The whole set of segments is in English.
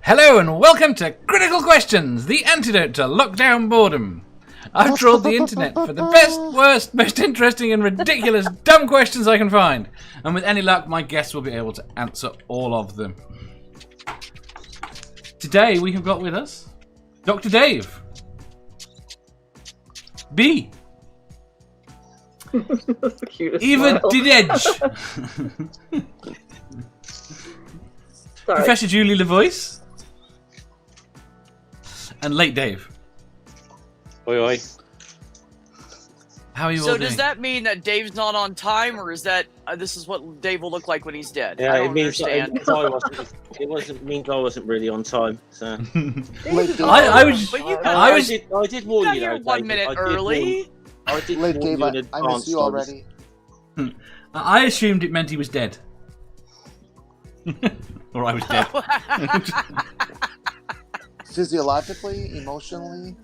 Hello and welcome to Critical Questions, the antidote to lockdown boredom. I've trawled the internet for the best, worst, most interesting and ridiculous dumb questions I can find. And with any luck, my guests will be able to answer all of them. Today we have got with us Dr. Dave. B. Eva Didedge. Professor Julie LaVoice. And late Dave. Oi, oi. How are you all So doing? does that mean that Dave's not on time, or is that this is what Dave will look like when he's dead? Yeah, I don't it means understand. I wasn't really on time. So I But did warn got you. here Though, 1 David. minute I did early. I did Late warn Dave, you in I advance. miss you already. I assumed it meant he was dead. Or I was dead. Physiologically, emotionally.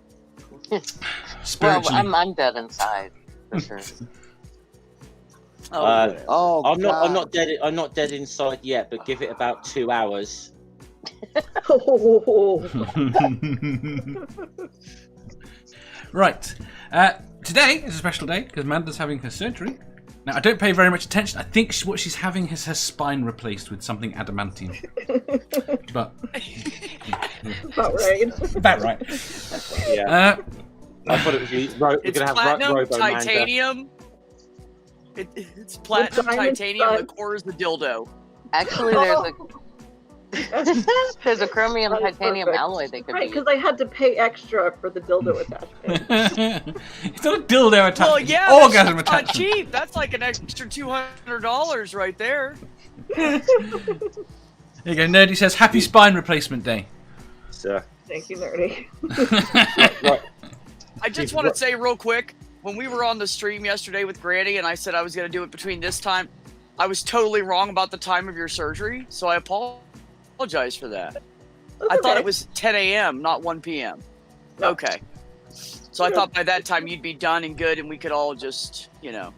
Spiritually. Well, I'm dead inside for sure. Oh, I'm God. not dead. I'm not dead inside yet, but give it about 2 hours. Right. Today is a special day because Amanda's having her surgery. Now, I don't pay very much attention. I think what she's having is her spine replaced with something adamantium. But About right. about right. Yeah. I thought it was you. We're It's gonna have platinum, Robo Manda. titanium. It's platinum, diamond titanium. stud. The core is the dildo. Actually, there's a chromium That is titanium perfect. alloy they could Right, use. because I had to pay extra for the dildo attachment. It's not a dildo attachment. Well, yeah, Orgasm that's not attachment. cheap. That's like an extra $200 right there. There you go. Nerdy says, "Happy Spine Replacement Day." So, Thank you, Nerdy. right. I just want to say real quick, when we were on the stream yesterday with Granny and I said I was going to do it between this time, I was totally wrong about the time of your surgery, so I apologize for that. I thought it was 10 a.m., not 1 p.m. No. Okay. So I thought by that time you'd be done and good and we could all just, you could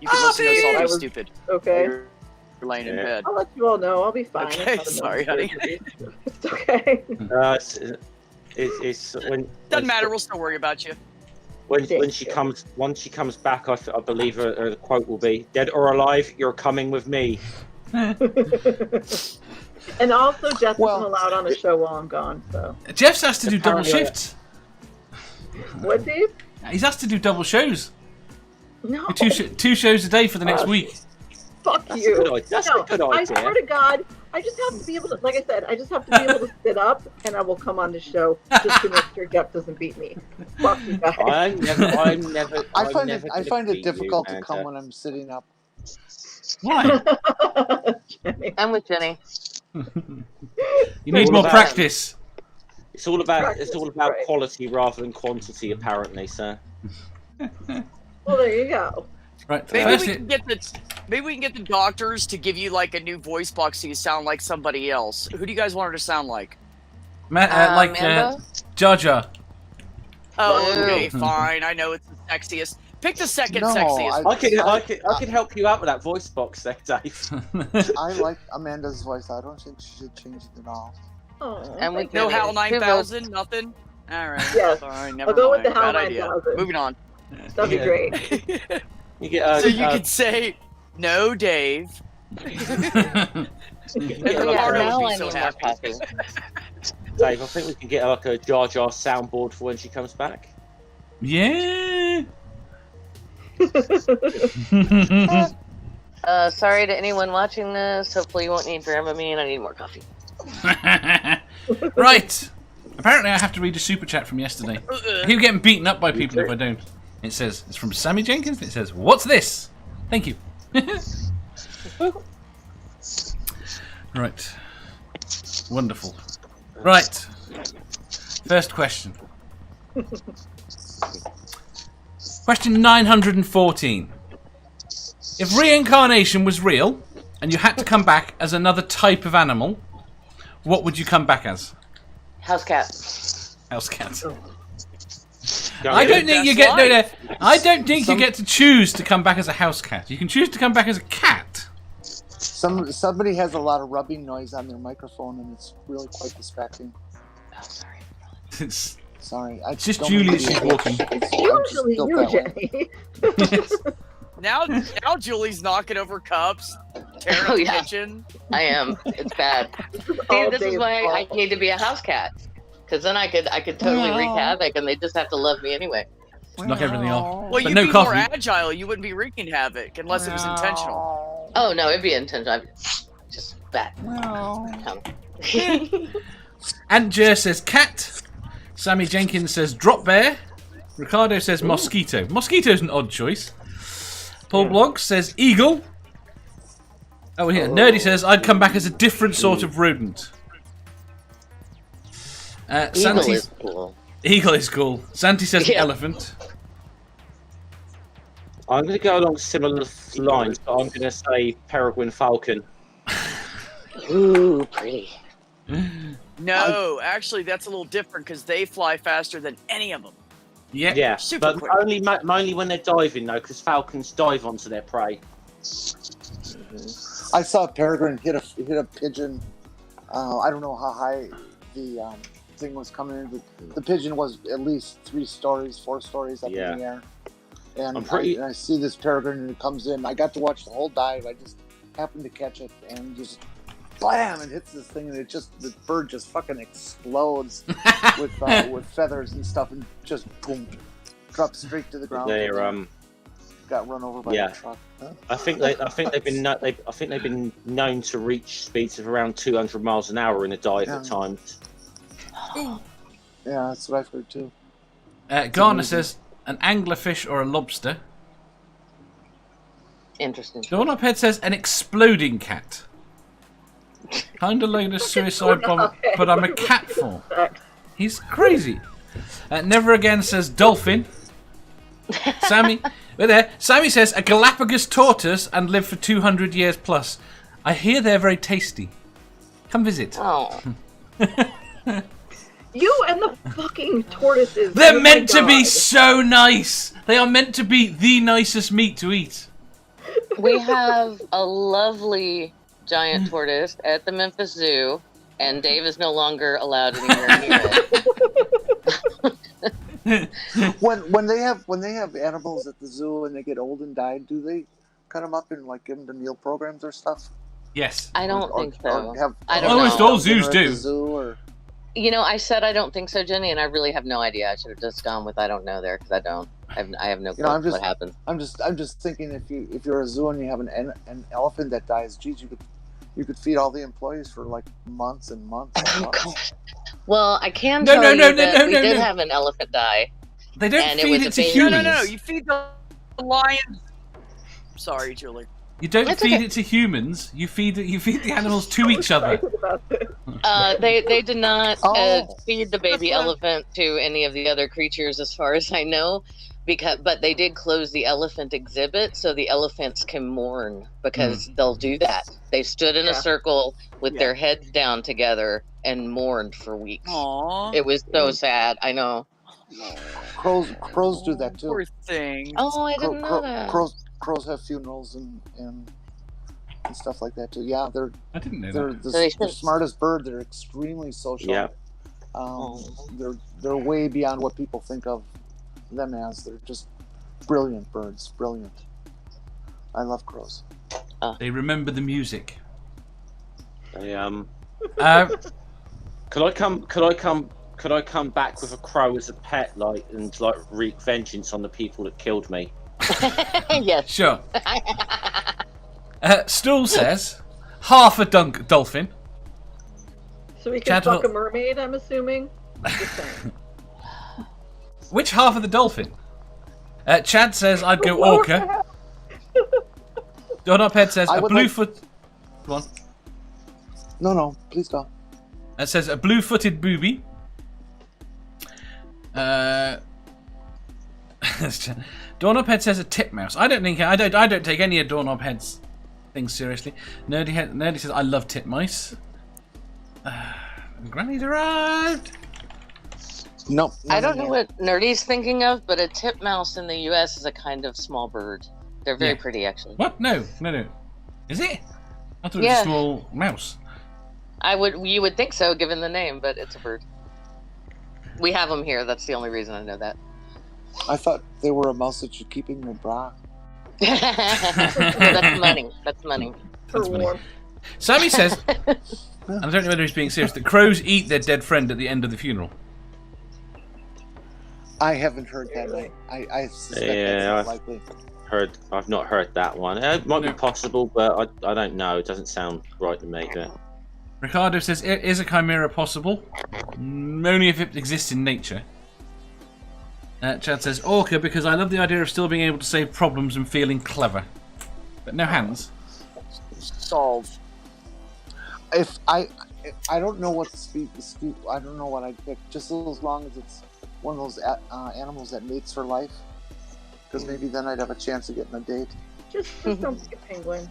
listen to us all I be was- stupid. Okay. You're laying in bed. I'll let you all know. I'll be fine. Okay, It's not sorry, a honey. surgery. It's okay. It's when Doesn't matter, we'll still worry about you. when she comes once she comes back. I believe her quote will be, "Dead or alive, you're coming with me." And also, Jess Well- isn't allowed on the show while I'm gone, so. Jeff's asked to do double Apparently, shifts. What, Dave? He's asked to do double shows. No. Two shows a day for the next week. Fuck That's you. a good idea. That's No, a good I idea. swear to God, I just have to be able to, like I said, I just have to be able to sit up and I will come on the show just to make sure Jeff doesn't beat me. Fuck you guys. I'm never. I find I'm it never difficult gonna to beat come you, when I'm sitting up. Why? Jenny. I'm with Jenny. You need All more about- practice. It's all about Practice, right. quality rather than quantity, apparently, sir. Well, there you go. Right. Maybe First we can get the doctors to give you like a new voice box so you sound like somebody else. Who do you guys want her to sound like? Amanda? Jar Jar. Oh, Ew. okay, fine. I know it's the sexiest. Pick the second No, sexiest. I can help you out with that voice box there, Dave. I like Amanda's voice. I don't think she should change it at all. Oh, And we thank No you. HAL Two 9000, nothing. All right. Yes. Sorry, never I'll go with mind. the HAL Bad idea. 9000. Moving on. That'd be Yeah. great. You get So you could say, "No, Dave." Yeah, Ricardo now would I be so need more happy. coffee. Dave, I think we can get like a Jar Jar soundboard for when she comes back. Yeah. Sorry to anyone watching this. Hopefully you won't need Dramamine. I need more coffee. Right. Apparently I have to read a super chat from yesterday. I keep getting beaten up by people if I don't. It says, it's from Sammy Jenkins. It says, "What's this?" Thank you. Right. Wonderful. Right. First question. Question 914. If reincarnation was real, and you had to come back as another type of animal, what would you come back as? House cat. House cat. Go I ahead. don't think you That's get no, life. I don't think you get to choose to come back as a house cat. You can choose to come back as a cat. Somebody has a lot of rubbing noise on their microphone, and it's really quite distracting. Oh, sorry. It's Sorry, just Julie. She's walking. It's usually you, Jenny. Yes. Now Julie's knocking over cups, tearing up the kitchen. I am. It's bad. See, this is why I need to be a house cat. Because then I could totally wreak havoc, and they just have to love me anyway. Knock everything off. Well, But you'd no be coffee. more agile. You wouldn't be wreaking havoc unless it was intentional. Oh no, it'd be intentional. Just bad. Aunt Jer says cat. Sammy Jenkins says drop bear. Ricardo says mosquito. Mosquito's an odd choice. Paul Bloggs says eagle. Oh, here. Nerdy says I'd come back as a different sort of rodent. Eagle is cool. Eagle is cool. Santi says elephant. I'm going to go along similar lines, but I'm going to say peregrine falcon. Ooh, pretty. No, actually, that's a little different because they fly faster than any of them. Yeah. Super but quick. only when they're diving, though, because falcons dive onto their prey. I saw a peregrine hit a pigeon. I don't know how high the thing was coming in, but the pigeon was at least 4 stories up in the air. And I see this peregrine and it comes in. I got to watch the whole dive. I just happened to catch it and just blam! It hits this thing and the bird just fucking explodes with feathers and stuff and just boom, drops straight to the ground. They're got run over by a truck. Huh? I think they've been known to reach speeds of around 200 miles an hour in a dive at times. Yeah, that's what I've heard too. Garner says an anglerfish or a lobster. Interesting. Dawn Uphead says an exploding cat. Kinda like a suicide bomb, but I'm a cat for. He's crazy. Never Again says dolphin. Sammy, we're there. Sammy says a Galapagos tortoise and live for 200 years plus. I hear they're very tasty. Come visit. Oh. You and the fucking tortoises. They're meant to be so nice. They are meant to be the nicest meat to eat. We have a lovely giant tortoise at the Memphis Zoo, and Dave is no longer allowed anywhere near it. when they have animals at the zoo and they get old and die, do they cut them up and like give them to meal programs or stuff? Yes. I don't think so. I don't Almost know. all zoos do. You know, I said I don't think so, Jenny, and I really have no idea. I should have just gone with I don't know there because I don't. I have no clue what happens. I'm just thinking if you're a zoo and you have an elephant that dies, geez, you could feed all the employees for like months and months. And months. Well, I can tell you that we did have an elephant die. They don't and feed it to humans. No. You feed the lions. Sorry, Julie. You don't feed it to humans. You feed the animals to each other. They did not feed the baby elephant to any of the other creatures, as far as I know. But they did close the elephant exhibit so the elephants can mourn because they'll do that. They stood in a circle with their heads down together and mourned for weeks. Aww. It was so sad. I know. Crows do that too. Poor thing. Oh, I didn't know that. Crows have funerals and stuff like that too. Yeah, I didn't know they're that. the smartest bird. They're extremely social. Yeah. They're way beyond what people think of them as. They're just brilliant birds. Brilliant. I love crows. They remember the music. Could I come back with a crow as a pet, and wreak vengeance on the people that killed me? Yes. Sure. Stool says half a dolphin. So we can fuck a mermaid, I'm assuming. Just saying. Which half of the dolphin? Chad says I'd go orca. Don Uphead says a bluefoot. Go on. No, please go. It says a blue-footed booby. Doorknobhead says a titmouse. I don't take any of Doorknobhead's things seriously. Nerdy says I love titmice. Granny's arrived. Nope. I don't know what Nerdy's thinking of, but a titmouse in the U.S. is a kind of small bird. They're very pretty, actually. What? No. Is it? I thought it was a small mouse. You would think so, given the name, but it's a bird. We have them here. That's the only reason I know that. I thought they were a mouse that you keep in your bra. That's money. That's money. That's money. Sammy says, and I don't know whether he's being serious, that crows eat their dead friend at the end of the funeral. I haven't heard that. I suspect that's likely. I've not heard that one. It might be possible, but I don't know. It doesn't sound right to me. But... Ricardo says, is a chimera possible? Only if it exists in nature. Chad says, Orca, because I love the idea of still being able to save problems and feeling clever. But no hands. Solve. If I don't know what I don't know what I'd pick. Just as long as it's one of those animals that mates for life. Because maybe then I'd have a chance of getting a date. Just don't be a penguin.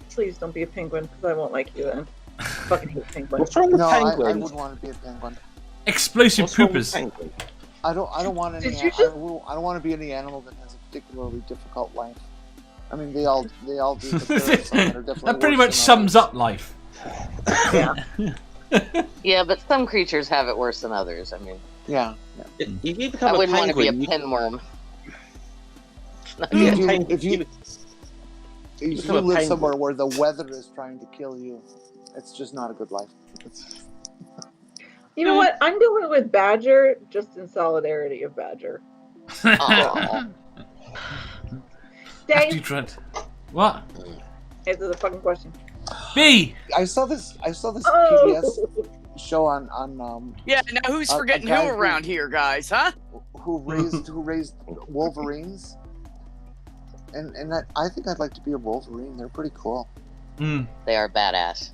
Please don't be a penguin, because I won't like you then. I fucking hate penguins. What's wrong with penguins? I wouldn't want to be a penguin. Explosive poopers. I don't want any. I don't want to be any animal that has a particularly difficult life. I mean, they all do. But there are some that are definitely that pretty much sums up life. Yeah. Yeah, but some creatures have it worse than others. I mean, yeah. I wouldn't want to be a pinworm. If you live somewhere where the weather is trying to kill you, it's just not a good life. You know what? I'm going with Badger, just in solidarity of Badger. Dave, what? Answer the fucking question. B. I saw this PBS show on. Yeah. Now who's forgetting who around here, guys? Huh? Who raised Wolverines? And I think I'd like to be a Wolverine. They're pretty cool. They are badass.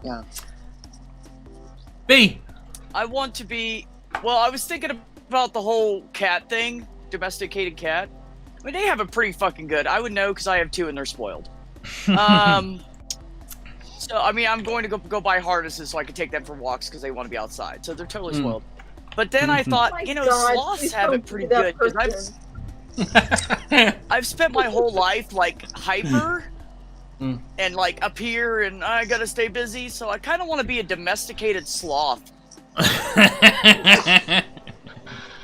Yeah. B. I want to be. Well, I was thinking about the whole cat thing, domesticated cat. I mean, they have it pretty fucking good. I would know because I have 2 and they're spoiled. So, I mean, I'm going to go buy harnesses so I can take them for walks because they want to be outside. So they're totally spoiled. But then I thought, sloths have it pretty good because I've spent my whole life like hyper and like up here, and I gotta stay busy. So I kind of want to be a domesticated sloth. I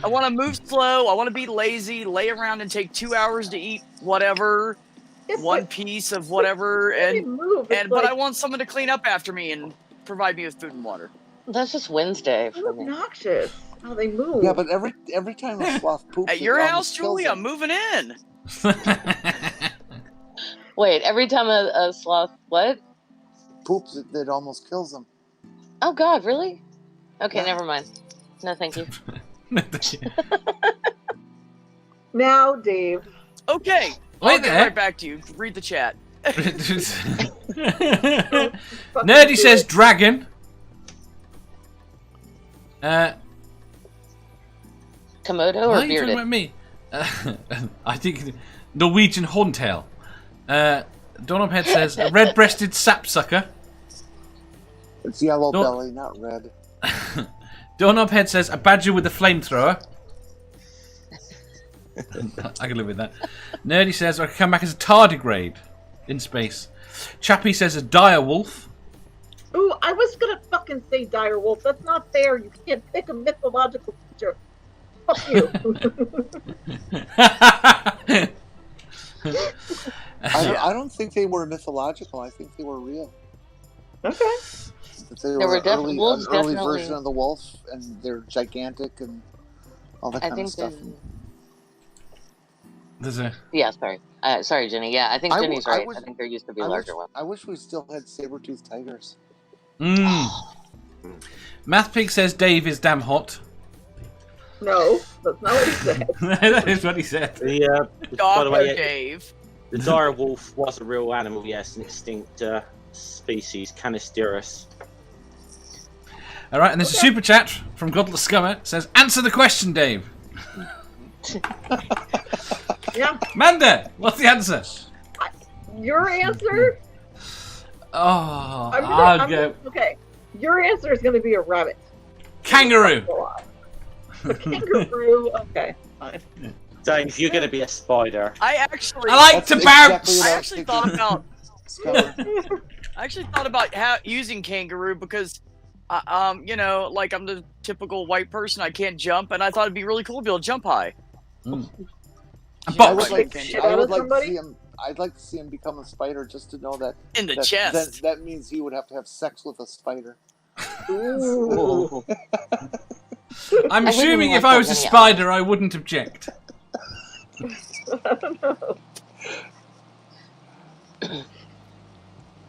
want to move slow. I want to be lazy, lay around and take 2 hours to eat whatever, one piece of whatever, but I want someone to clean up after me and provide me with food and water. That's just Wednesday for me. Obnoxious. How they move. Yeah, but every time a sloth poops at your house, Julie, I'm moving in. Wait, every time a sloth poops, it almost kills them. Oh God, really? Okay, never mind. No, thank you. Now, Dave. Okay, I'll get right back to you. Read the chat. Nerdy says dragon. Komodo or bearded? About me? I think Norwegian horntail. Donophead says a red-breasted sapsucker. It's yellow belly, not red. Donophead says a badger with a flamethrower. I can live with that. Nerdy says I can come back as a tardigrade in space. Chappie says a dire wolf. Ooh, I was gonna fucking say dire wolf. That's not fair. You can't pick a mythological creature. Fuck you. I don't think they were mythological. I think they were real. Okay. They were an early version of the wolf, and they're gigantic and all that kind of stuff. Yeah, sorry. Sorry, Jenny. Yeah, I think Jenny's right. I think there used to be a larger one. I wish we still had saber-toothed tigers. Mathpig says Dave is damn hot. No, that's not what he said. That is what he said. By the way, Dave. The dire wolf was a real animal, yes, an extinct species, Canisterus. All right, and there's a super chat from Godless Scummer. It says, answer the question, Dave. Yeah. Manda, what's the answer? Your answer? Oh, okay. Your answer is going to be a rabbit. Kangaroo. A kangaroo. Okay, fine. Dave, you're going to be a spider. I like to bounce. I actually thought about. I actually thought about using kangaroo because, you know, like I'm the typical white person. I can't jump, and I thought it'd be really cool to be able to jump high. Mm. I would like Shit to out of somebody? see him. I'd like to see him become a spider just to know that In the chest. That means he would have to have sex with a spider. Ooh. I'm I assuming wouldn't if like I was a that many spider, I wouldn't object. I don't know.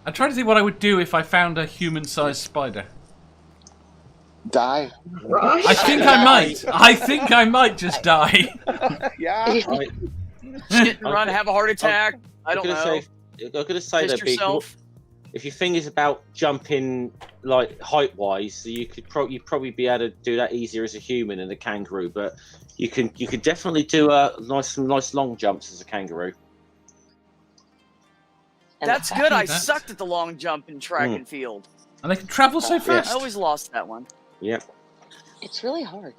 I'm trying to think what I would do if I found a human-sized spider. Die. Right? I think I might. I think I might just die. Yeah. Right. Shit and run, have a heart attack. I don't know. I'm gonna say Pissed that big. yourself. If your thing is about jumping like height wise, so you'd probably be able to do that easier as a human than a kangaroo. But you could definitely do some nice long jumps as a kangaroo. That's good. I That's- sucked at the long jump in track and field. And they can travel so I fast. always lost that one. Yeah. It's really hard.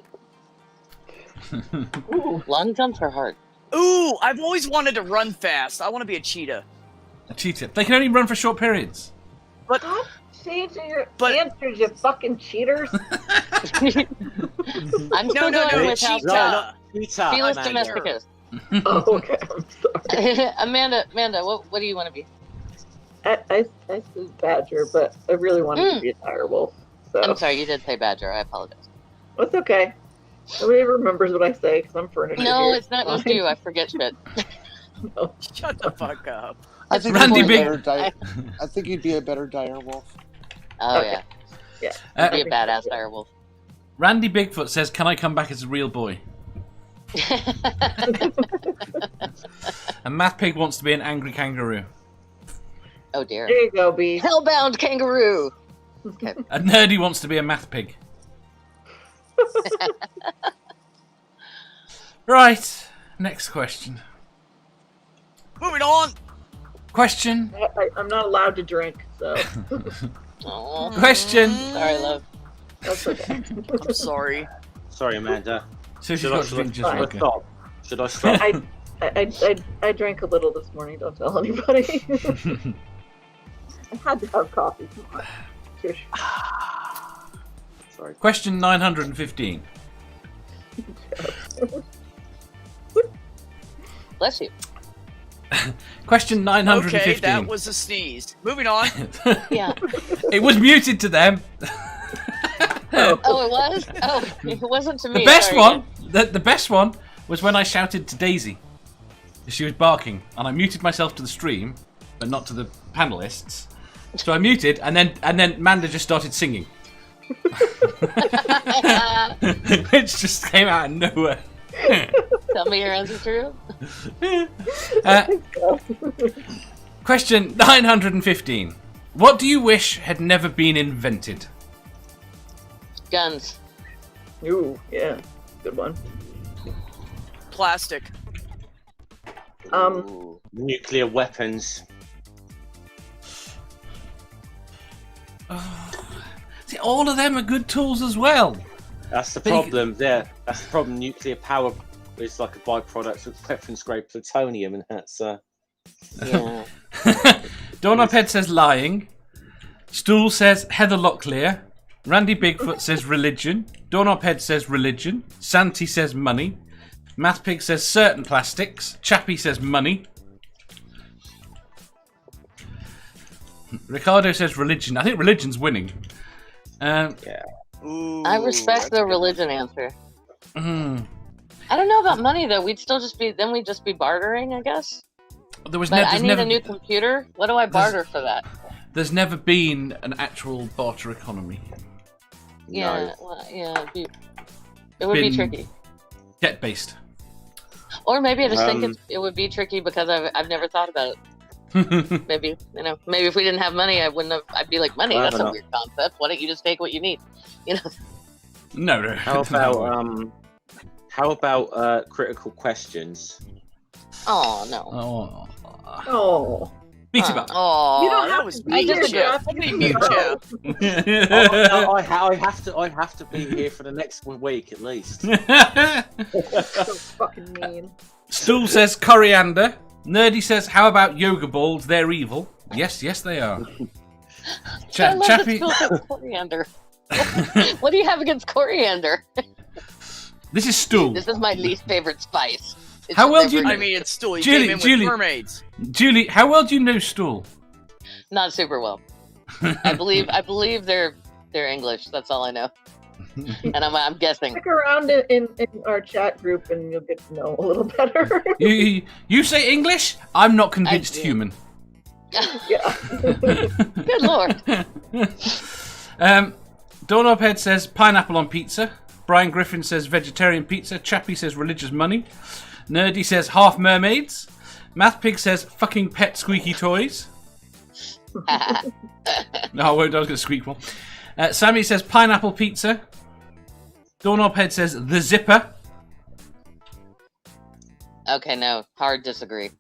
Ooh. Long jumps are hard. Ooh, I've always wanted to run fast. I want to be a cheetah. A cheetah. They can only run for short periods. But Stop changing your But- answers, you fucking cheaters. I'm still no, going with house cheetah. cat. Cheetah, Felis Amanda. domesticus. Oh, okay. I'm sorry. Amanda, what do you want to be? I said badger, but I really wanted to be a dire wolf. So I'm sorry, you did say badger. I apologize. it's okay. Nobody remembers what I say because I'm furniture. No, here. it's not just you. I forget shit. shut the fuck up. I think Randy he'd be a Big- better I think he'd be a better dire wolf. Oh Okay. yeah, Uh, be a badass dire wolf. Randy Bigfoot says, "Can I come back as a real boy?" And Math Pig wants to be an angry kangaroo. Oh dear. There you go, B. Hellbound kangaroo. And Nerdy wants to be a Math Pig. Right. Next question. Moving on. Question. I'm not allowed to drink, so Aw. Question. Sorry, love. that's okay. I'm sorry. Sorry, Amanda. So she's Should got I- to drink just should I like her. Stop. Should I stop? I drank a little this morning. Don't tell anybody. I had to have coffee. Come on. Cheers. Sorry. Question 915. Bless you. Question 915. Okay, that was a sneeze. Moving on. Yeah. It was muted to them. Oh, it was. Oh, it wasn't to me. The best Sorry, one, the best one was when I shouted to Daisy. She was barking, and I muted myself to the stream, but not to the panelists. So I muted, and then Manda just started singing, which just came out of nowhere. Tell me your answer's true. Question 915. What do you wish had never been invented? Guns. Ooh, yeah, good one. Plastic. Ooh, nuclear weapons. See, all of them are good tools as well. That's the But problem. There. That's the problem. Nuclear power is like a byproduct of weapons-grade plutonium, and that's Yeah. Doorknobhead says lying. Stool says Heather Locklear. Randy Bigfoot says religion. Doorknobhead says religion. Santi says money. Mathpig says certain plastics. Chappie says money. Ricardo says religion. I think religion's winning. Ooh, I respect the religion answer. mm, I don't know about money though. We'd just be bartering, I guess. there was But I there's need never, a new computer. What do I barter for that? there's never been an actual barter economy. Yeah, well, yeah. It would be Been- tricky. Debt based. Or maybe I just think it would be tricky because I've never thought about it. Maybe if we didn't have money, I'd be like, money. I That's a don't know. weird concept. Why don't you just take what you need? No. how about critical questions? Oh no. Oh. Oh, Beat him up. Oh, you don't that have was to be I here, disagree. Jeff. Somebody You mute can Jeff. go. No, I have to be here for the next week at least. So fucking mean. Stool says coriander. Nerdy says, how about yoga balls? They're evil. Yes, they are. I love Chappie. that stool with coriander. What do you have against coriander? This is stool. This is my least favorite spice. It's How well do you never I mean, it's still. He Julie, came in Julie. with mermaids. Julie, how well do you know stool? not super well. I believe they're English. That's all I know. And I'm guessing. Stick around in our chat group and you'll get to know a little better. You say English? I'm not convinced do. human. Yeah. Good lord. Doorknobhead says pineapple on pizza. Brian Griffin says vegetarian pizza. Chappie says religious money. Nerdy says half mermaids. Mathpig says fucking pet squeaky toys. No, I won't. I was going to squeak one. Sammy says pineapple pizza. Doorknobhead says the zipper. Okay, no, hard disagree.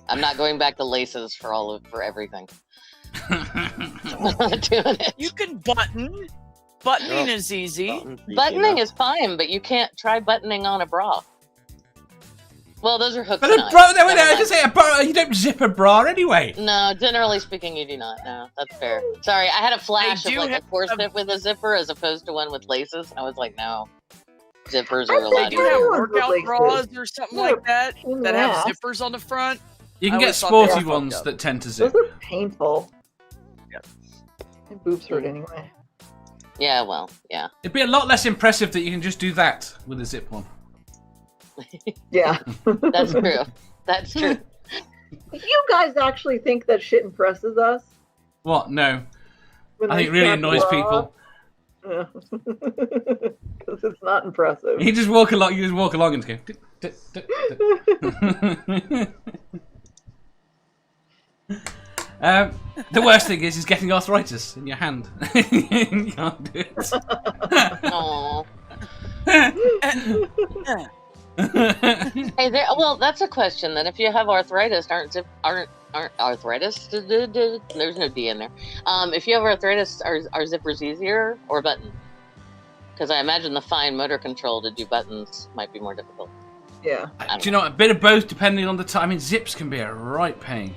I'm not going back to laces for everything. I'm not doing it. You can button. Buttoning is easy. Buttoning is fine, but you can't try buttoning on a bra. Well, those are hooks. But a bra, no, I just say a bra. You don't zip a bra anyway. No, generally speaking, you do not. No, that's fair. Sorry, I had a flash of like a corset with a zipper as opposed to one with laces. I was like, no, zippers are a They lot do have easier. workout Laces. bras or something like that that have Yeah. zippers on the front. You can I get always thought they sporty were ones fucked up. that tend to zip. Those are painful. Yep. My boobs hurt anyway. Yeah, well, yeah. It'd be a lot less impressive that you can just do that with a zip one. Yeah. That's true. That's true. You guys actually think that shit impresses us? What? No. When I they think it really snap annoys bra? people. Yeah. Because it's not impressive. You just walk along. You just walk along and go. The worst thing is getting arthritis in your hand. You can't do it. Aww. Hey, well, that's a question. Then, if you have arthritis, aren't arthritis? There's no D in there. If you have arthritis, are zippers easier or button? Because I imagine the fine motor control to do buttons might be more difficult. Yeah. Do you know a bit of both, depending on the time? I mean, zips can be a right pain.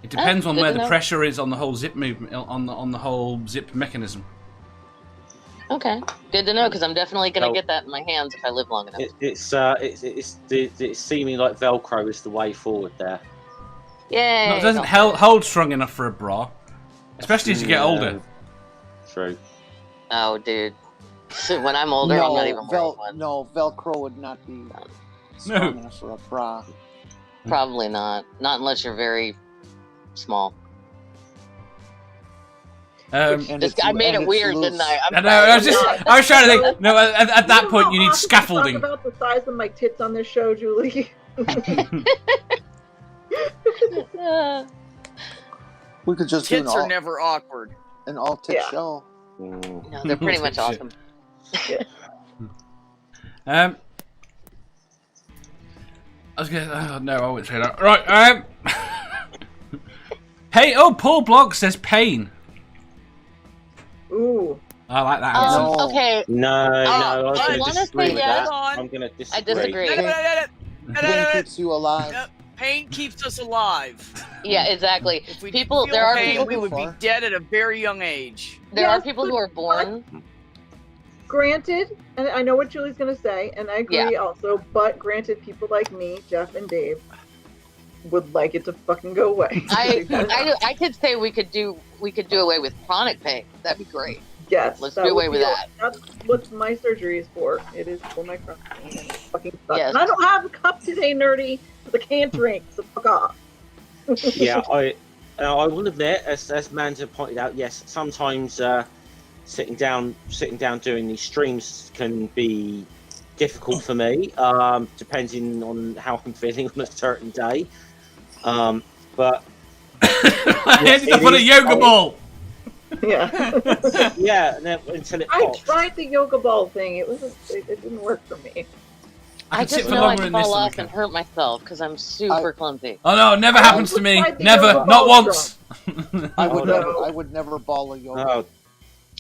It depends on good where to the know. pressure is on the whole zip movement, on the whole zip mechanism. Okay, good to know because I'm definitely gonna get that in my hands if I live long enough. It's seeming like Velcro is the way forward there. Yay! No, it doesn't hold strong enough for a bra, especially as you get older. True. Oh, dude. So when I'm older, I'm not even wearing one. No, Velcro would not be strong enough for a bra. Probably not. Not unless you're very small. Um, I made it weird, didn't I? I was trying to think. No, at that point you need scaffolding. Talk about the size of my tits on this show, Julie. We could just do Tits are never awkward. an all tit Yeah. show. No, they're pretty much awesome. I was gonna. Oh, no, I won't say that. Right. Hey, Paul Blogg says pain. Ooh. I like that answer. No. Okay. No, I I'm going wanna to disagree say with yes. that. I'm going to disagree. I disagree. Pain keeps you alive. Pain keeps us alive. Yeah, exactly. If we People, feel there are pain, people we who would be dead at a very young age. there are Yes, people but who are born. Granted, and I know what Julie's going to say, and I agree also, but granted, people like me, Jeff and Dave, would like it to fucking go away. I could say we could do away with chronic pain. That'd be great. Yes. Let's that do away would with be- that. That's what my surgery is for. It is for my chronic pain. And it fucking sucks. Yes. And I don't have a cup today, nerdy, because I can't drink, so fuck off. Yeah, I will admit, as Manda pointed out, yes, sometimes sitting down doing these streams can be difficult for me, depending on how I'm feeling on a certain day. But I ended up on a yoga ball. Yeah. yeah, and then, until it I pops. tried the yoga ball thing. It didn't work for me. I can sit just for know longer I'd in this fall than I off can. and hurt myself because I'm super clumsy. Oh no, it never happens to me. tried the Never, yoga not ball once. I would no. never. I would never ball a yoga. Oh,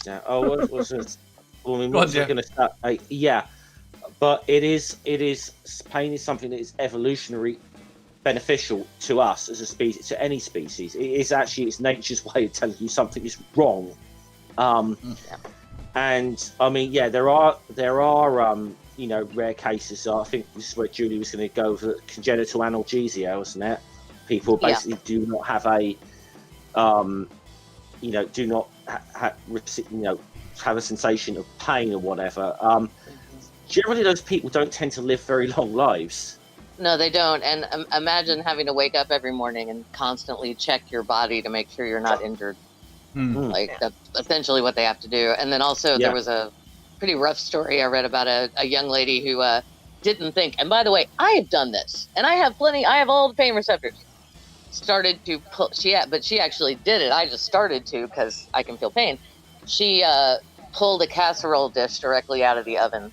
yeah. Oh, what was it? Well, I mean, Go what on, was Jeff. I going to say? Yeah, but it is. Pain is something that is evolutionary beneficial to us as a species, to any species. It is actually it's nature's way of telling you something is wrong. And I mean, yeah, there are you know, rare cases. I think this is where Julie was going to go with congenital analgesia, wasn't it? People basically do not have a you know, do not have a sensation of pain or whatever. Generally, those people don't tend to live very long lives. No, they don't. And imagine having to wake up every morning and constantly check your body to make sure you're not injured. Like, that's essentially what they have to do. And then also there was a pretty rough story I read about a young lady who didn't think, and by the way, I have done this, and I have all the pain receptors. Started to pull, but she actually did it. I just started to because I can feel pain. She pulled a casserole dish directly out of the oven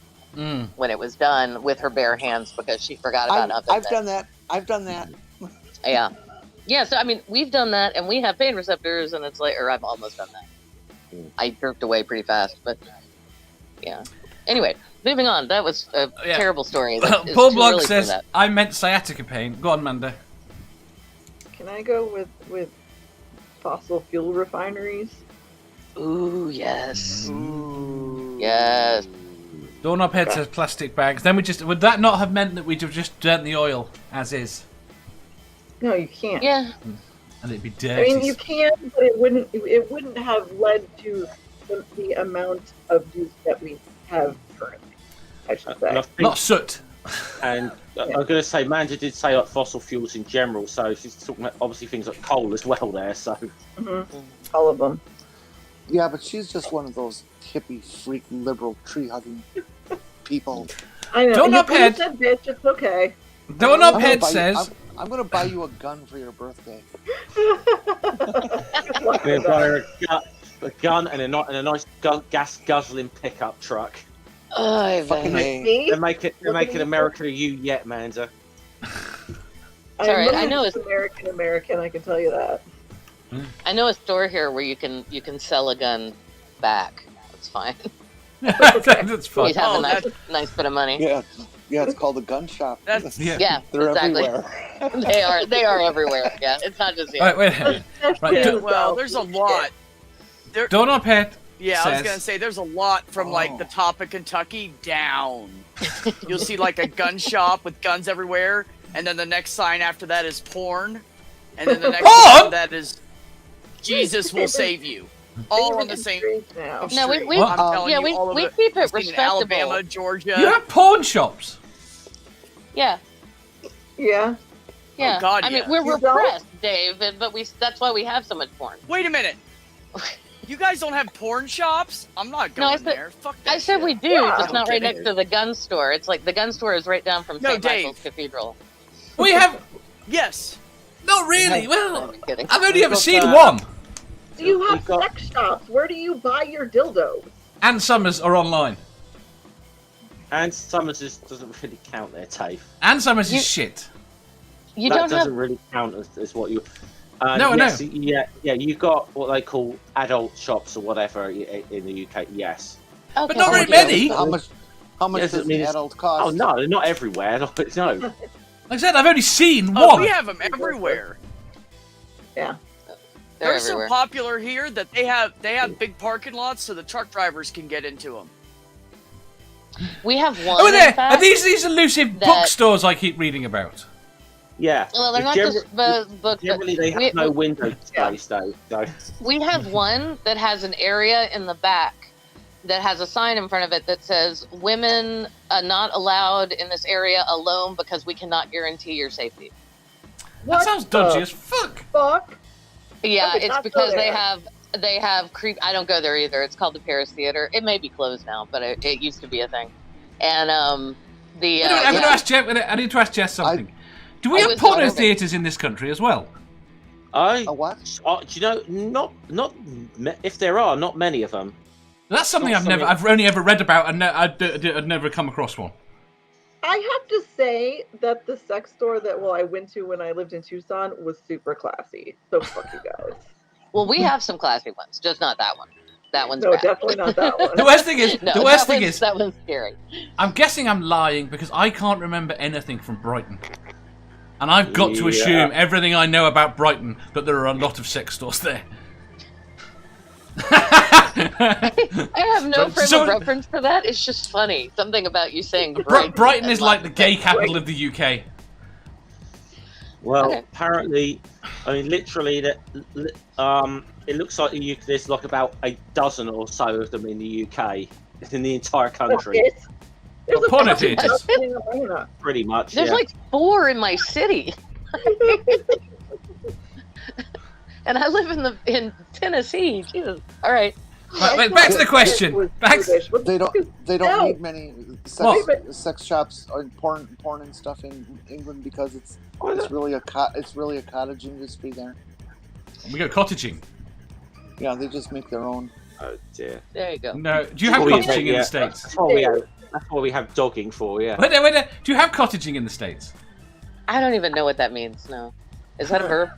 when it was done with her bare hands because she forgot about oven. I've done that. Yeah. Yeah, so I mean, we've done that, and we have pain receptors, and it's like, or I've almost done that. I jerked away pretty fast, but yeah. Anyway, moving on. That was a terrible story. Paul Blog says, I meant sciatica pain. Go on, Manda. Can I go with fossil fuel refineries? Ooh, yes. Yes. Doorknob head says plastic bags. Then would that not have meant that we'd have just burnt the oil as is? No, you can't. Yeah. And it'd be dirty. I mean, you can, but it wouldn't have led to the amount of use that we have currently, I should say. Not soot. And I'm going to say, Manda did say like fossil fuels in general, so she's talking about obviously things like coal as well there. So all of them. Yeah, but she's just one of those hippie, freak, liberal, tree-hugging people. I know. Doorknob head said, bitch, it's okay. Doorknob head says, I'm going to buy you a gun for your birthday. I'm going to buy her a gun and a nice gas guzzling pickup truck. Oh, Fucking They're making America a you yet, Manda. Sorry, I know it's American. I can tell you that. I know a store here where you can sell a gun back. That's fine. that's fine. You'd have a nice bit of money. Yeah, it's called a gun shop. Yeah, they're exactly. everywhere. They are everywhere. Yeah, it's not just here. All right, wait. Right, well, there's a lot. Doorknob head. Yeah, says, I was gonna say there's a lot from like the top of Kentucky down. You'll see like a gun shop with guns everywhere, and then the next sign after that is porn, and then the next sign after that is Jesus will save you. All on the same street. No, we I'm telling you, all of we it. keep it I've seen in respectable. Alabama, Georgia. You have pawn shops. Yeah. Yeah. Yeah. Oh, God, I mean, yeah. we're You repressed, Dave, but that's why we have so much porn. Wait a minute. You guys don't have porn shops? I'm not going there. Fuck that I said shit. we do, Yeah. just not right next to the gun store. It's like the gun store is right down from St. Michael's Cathedral. We have. Yes. Not really. Well, I'm kidding. I've only ever seen one. You have sex shops. Where do you buy your dildos? And Summers are online. And Summers doesn't really count there, Dave. And Summers is shit. You that don't doesn't have. really count as what you. No, yes, no. Yeah, you've got what they call adult shops or whatever in the UK. Yes. Okay. But not very many. How much Yes, does the adult cost? Oh no, they're not everywhere. No. Like I said, I've only seen Oh, one. we have them everywhere. Yeah. They're so everywhere. popular here that they have big parking lots so the truck drivers can get into them. We have one. Oh, there. in fact, Are these elusive that- bookstores I keep reading about? Yeah. Well, they're not just books. Generally, they have no window space, though. So. We have one that has an area in the back that has a sign in front of it that says, "Women are not allowed in this area alone because we cannot guarantee your safety." That sounds dodgy as fuck. Fuck. Yeah, Okay, it's not because go they have creep. I don't go there either. It's called the Paris Theater. It may be closed now, but it used to be a thing. And I'm going to ask Jeff. I need to ask Jess something. Do we I have was porno wondering. theatres in this country as well? A what? Do you know? Not if there are, not many of them. That's something I've only ever read about, and I'd never come across one. I have to say that the sex store that I went to when I lived in Tucson was super classy. So fuck you guys. Well, we have some classy ones, just not that one. That one's No, bad. definitely not that one. The worst thing is, that one's scary. I'm guessing I'm lying because I can't remember anything from Brighton. And I've got to assume everything I know about Brighton that there are a lot of sex stores there. I have no frame of reference for that. It's just funny. Something about you saying Brighton. Brighton is like the gay capital of the UK. Well, apparently, I mean, literally, it looks like there's like about a dozen or so of them in the UK, in the entire country. Upon it is. Pretty much. There's like 4 in my city. And I live in Tennessee. Jesus. All right. Right, back to the question. They don't need many sex shops or porn and stuff in England because it's really a cottage industry there. We go cottaging. Yeah, they just make their own. Oh dear. There you go. No, do you have cottaging in the States? That's what we have dogging for. Yeah. Wait. Do you have cottaging in the States? I don't even know what that means. No. Is that a verb?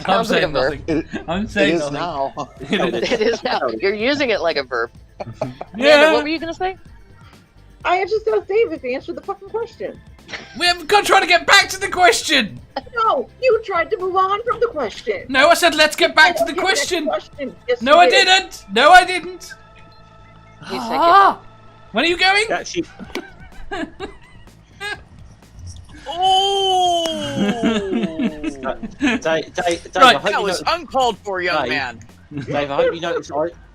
I'm saying nothing. I'm saying it is nothing. now. It is now. You're using it like a verb. Yeah. What were you gonna say? I just asked Dave if he answered the fucking question. We haven't got trying to get back to the question. No, you tried to move on from the question. No, I said let's get back to the question. Yes, No, I didn't. No, I didn't. When are you going? Actually, Oh! Dave, Right. That was uncalled for, young man. Dave, I hope you noticed.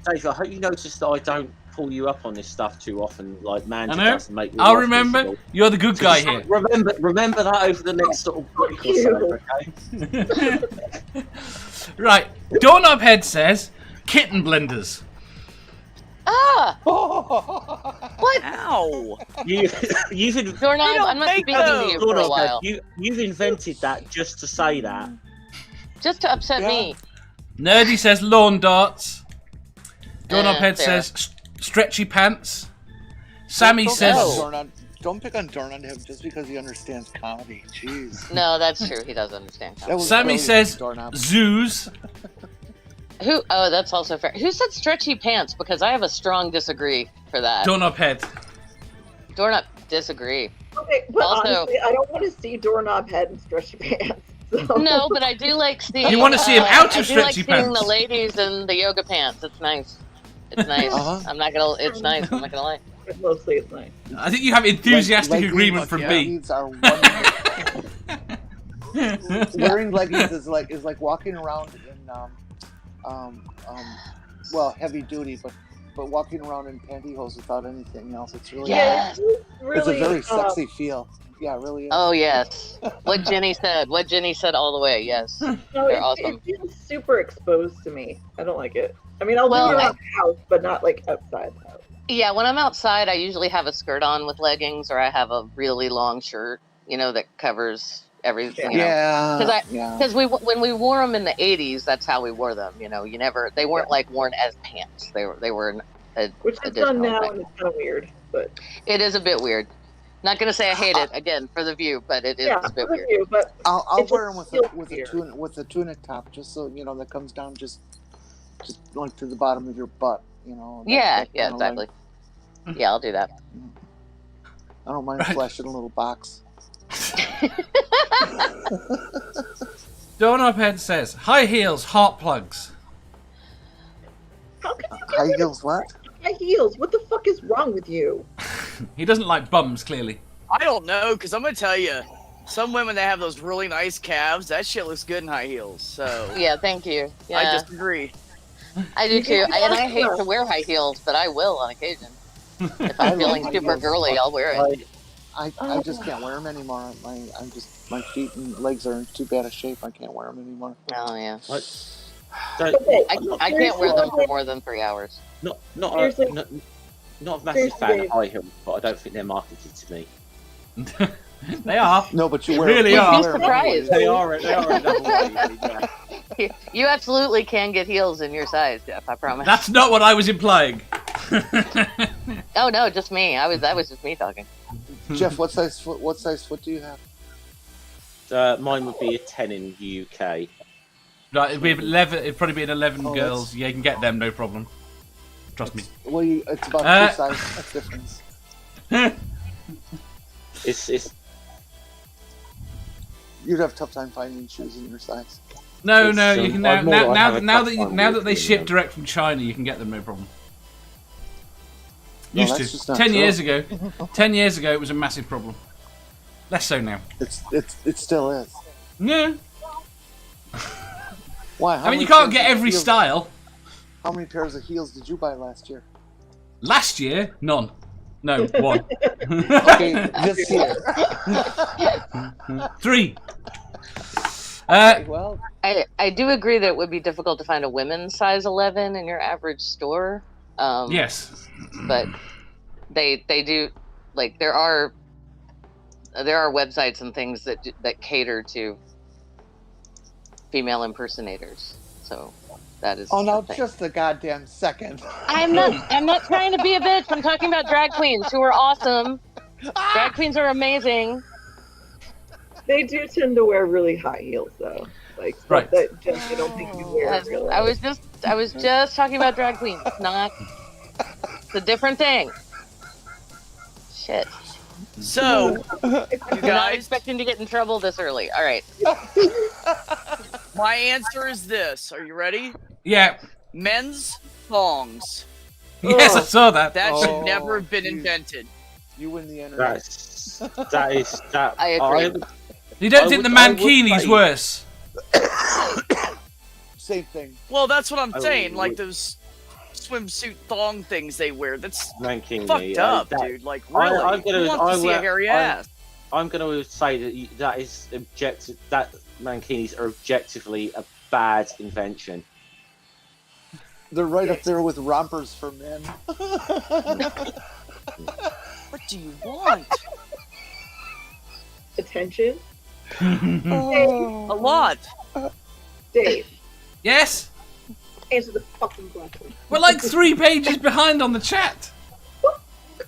Dave, I hope you noticed that I don't pull you up on this stuff too often. Like, man, I know. doesn't make me. I'll remember. You're the good guy here. Remember that over the next sort of week or so, okay? Right. Doorknobhead says kitten blenders. Ah! What? Ow! You've Doorknob, I'm not speaking to you for a while. You've invented that just to say that. Just to upset me. Nerdy says lawn darts. Doorknobhead says stretchy pants. Sammy says... Don't pick on Doorknobhead just because he understands comedy. Jeez. No, that's true. He does understand comedy. Sammy says zoos. Oh, that's also fair. Who said stretchy pants? Because I have a strong disagree for that. Doorknobhead. Doorknob disagree. Okay, but Also, honestly, I don't want to see Doorknobhead in stretchy pants. So. No, but I do like seeing. You want to see him out of stretchy pants? I do like seeing pants. the ladies in the yoga pants. It's nice. It's nice. I'm not gonna. It's nice. I'm not gonna lie. Mostly, it's nice. I think you have enthusiastic agreement from me. Leggings are wonderful. Wearing leggings is like walking around in heavy duty, but walking around in pantyhose without anything else. It's really yes. It's a very sexy feel. Yeah, it really is. Oh yes. What Jenny said. What Jenny said all the way. Yes. No, They're awesome. It feels super exposed to me. I don't like it. I mean, I'll do it around the house, but not like outside the house. Yeah, when I'm outside, I usually have a skirt on with leggings, or I have a really long shirt, that covers everything. Because when we wore them in the 80s, that's how we wore them. They weren't like worn as pants. They were which is done now, and it's kind of weird, but it is a bit weird. Not gonna say I hate it again for the view, but it is a bit weird. View, but I'll wear them with a tunic top, just so that comes down just like to the bottom of your butt. Yeah, exactly. Yeah, I'll do that. I don't mind flashing a little box. Doorknobhead says high heels, heart plugs. High heels, what? High heels. What the fuck is wrong with you? He doesn't like bums, clearly. I don't know, because I'm gonna tell you, some women that have those really nice calves, that shit looks good in high heels. So yeah, thank you. Yeah. I disagree. I do too. And I hate to wear high heels, but I will on occasion. If I'm feeling super girly, I'll wear it. I just can't wear them anymore. My feet and legs are in too bad a shape. I can't wear them anymore. Oh yeah. I can't wear them for more than 3 hours. Not a massive fan of high heels, but I don't think they're marketed to me. They are. No, but you really are. You'd be surprised. They are another way. You absolutely can get heels in your size, Jeff. I promise. That's not what I was implying. Oh no, just me. That was just me talking. Jeff, what size foot do you have? Mine would be a 10 in the UK. Right, it'd probably be an 11 girls. Yeah, you can get them, no problem. Trust me. Well, it's about 2 sizes difference. It's You'd have a tough time finding shoes in your size. No, It's, you can I'd more like have a now tough time that they walking ship them. direct from China, you can get them no problem. No, Used that's to. just not 10 true. years ago. 10 years ago, it was a massive problem. Less so now. It still is. Yeah. Why? I mean, you can't get every style. How many pairs of heels did you buy last year? Last year, none. No, one. Okay, this year. 3. Well, I do agree that it would be difficult to find a women's size 11 in your average store. Yes. But they do, like, there are websites and things that cater to female impersonators. So that is. oh no, something. just a goddamn second. I'm not trying to be a bitch. I'm talking about drag queens who are awesome. Drag queens are amazing. They do tend to wear really high heels, though. Like stuff Right. that just you don't think you wear. in real I life. was just talking about drag queens, not. It's a different thing. Shit. So, you I'm not guys, expecting to get in trouble this early. All right. my answer is this. Are you ready? Yeah. Men's thongs. Yes, I saw that. That Oh, should never have been geez. invented. You win the internet. That. I agree. You don't I think would- the I would mankini's say- worse? Same thing. Well, that's what I'm I saying. would- Like those swimsuit thong things they wear. That's Mankini, fucked up, dude. Like, really? I'm Who wants to see a hairy ass? I'm going to say that is objective. That mankinis are objectively a bad invention. They're right up there with rompers for men. What do you want? Attention, A lot. Dave. Yes? Answer the fucking question. We're like 3 pages behind on the chat.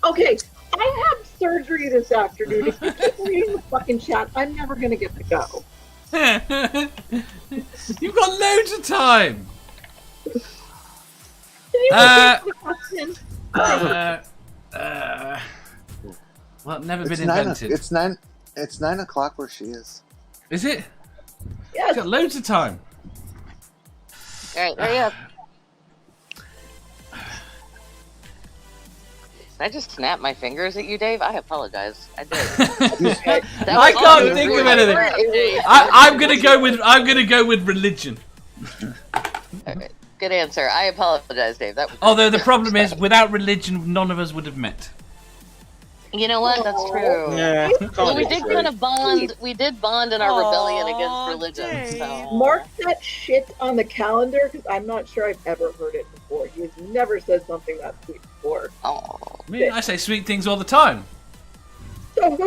Okay, I have surgery this afternoon. If you keep reading the fucking chat, I'm never gonna get to go. You've got loads of time. Can you answer the question? Well, never It's been invented. It's 9 o'clock where she is. Is it? Yes. You've got loads of time. All right, hurry up. Did I just snap my fingers at you, Dave? I apologize. I did. That I was can't awesome. think of Really anything. great. I'm gonna go with religion. Okay, good answer. I apologize, Dave. That was Although the problem is, without religion, none of us would have met. You know what? That's true. Yeah. Well, we did kind of bond. We did bond in our rebellion against religion. Dave. So Mark that shit on the calendar because I'm not sure I've ever heard it before. He has never said something that sweet before. Oh. I mean, I say sweet things all the time. So,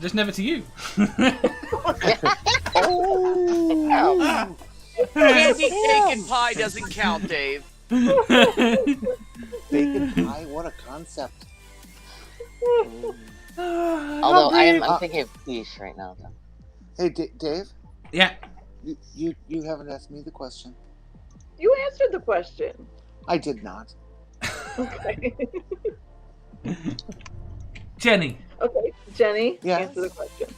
Just never to you. Candy, cake, and pie doesn't count, Dave. Bacon pie, what a concept. Although I'm thinking of quiche right now. Though. Hey, Dave, Yeah. you haven't asked me the question. you answered the question. I did not. Okay. Jenny. Okay, Jenny, Yes. answer the question.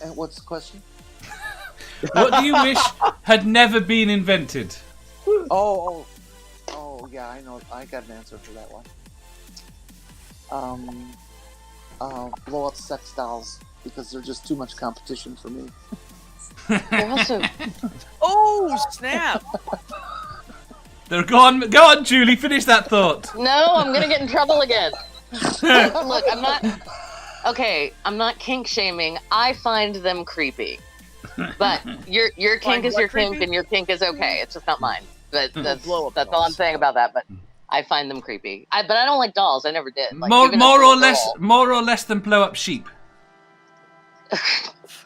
And what's the question? What do you wish had never been invented? Oh, yeah, I know. I got an answer for that one. Blow up sex dolls because they're just too much competition for me. They're also Oh, snap. They're gone. Go on, Julie. Finish that thought. no. I'm gonna get in trouble again. Look, I'm not. Okay, I'm not kink shaming. I find them creepy. But your kink Find is what your kink, creepy? and your kink is okay. It's just not mine. But that's Blow up all I'm dolls. saying about that. But I find them creepy. But I don't like dolls. I never did. Like, more even as more a or little less than blow up sheep.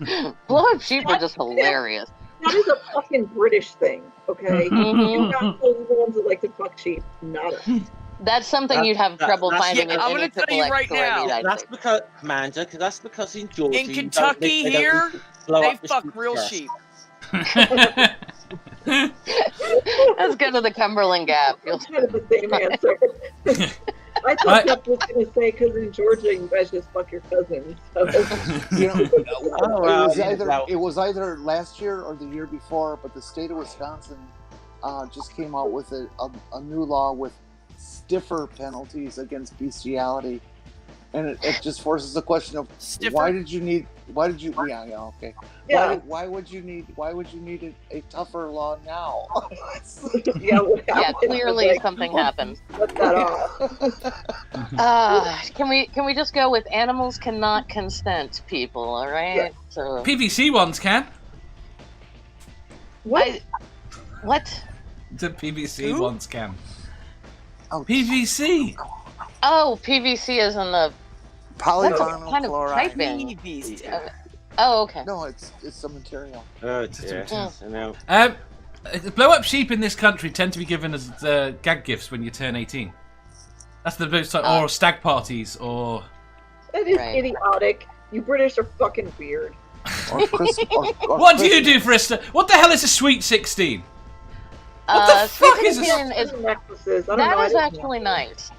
girl. Blow up sheep are just hilarious. That is a fucking British thing, okay? Mhm. You've got those ones that like to fuck sheep. Not us. That's something you'd have trouble that's- finding yeah, in I'm any gonna tell triple you X right store in the now. United That's States. because Amanda, that's because in Georgia, In Kentucky here, they fuck real sheep. Let's go to the Cumberland Gap. You'll Kind of the same answer. I thought Jeff was going to say because in Georgia you guys just fuck your cousins. So. It was either last year or the year before, but the state of Wisconsin just came out with a new law with stiffer penalties against bestiality, and it just forces the question of why would you need a tougher law now? Clearly something happened. Cut that off. Can we just go with animals cannot consent, people? All right. Yeah. So PVC ones can. What? What? The PVC ones can. Oh, PVC. Oh, PVC is in the polyvinyl kind chloride. Of PVC. Oh, okay. No, it's some material. Blow up sheep in this country tend to be given as gag gifts when you turn 18. That's the most or stag parties or. That is idiotic. You British are fucking weird. What do you do for what the hell is a sweet 16? What the fuck is this? That is actually nice.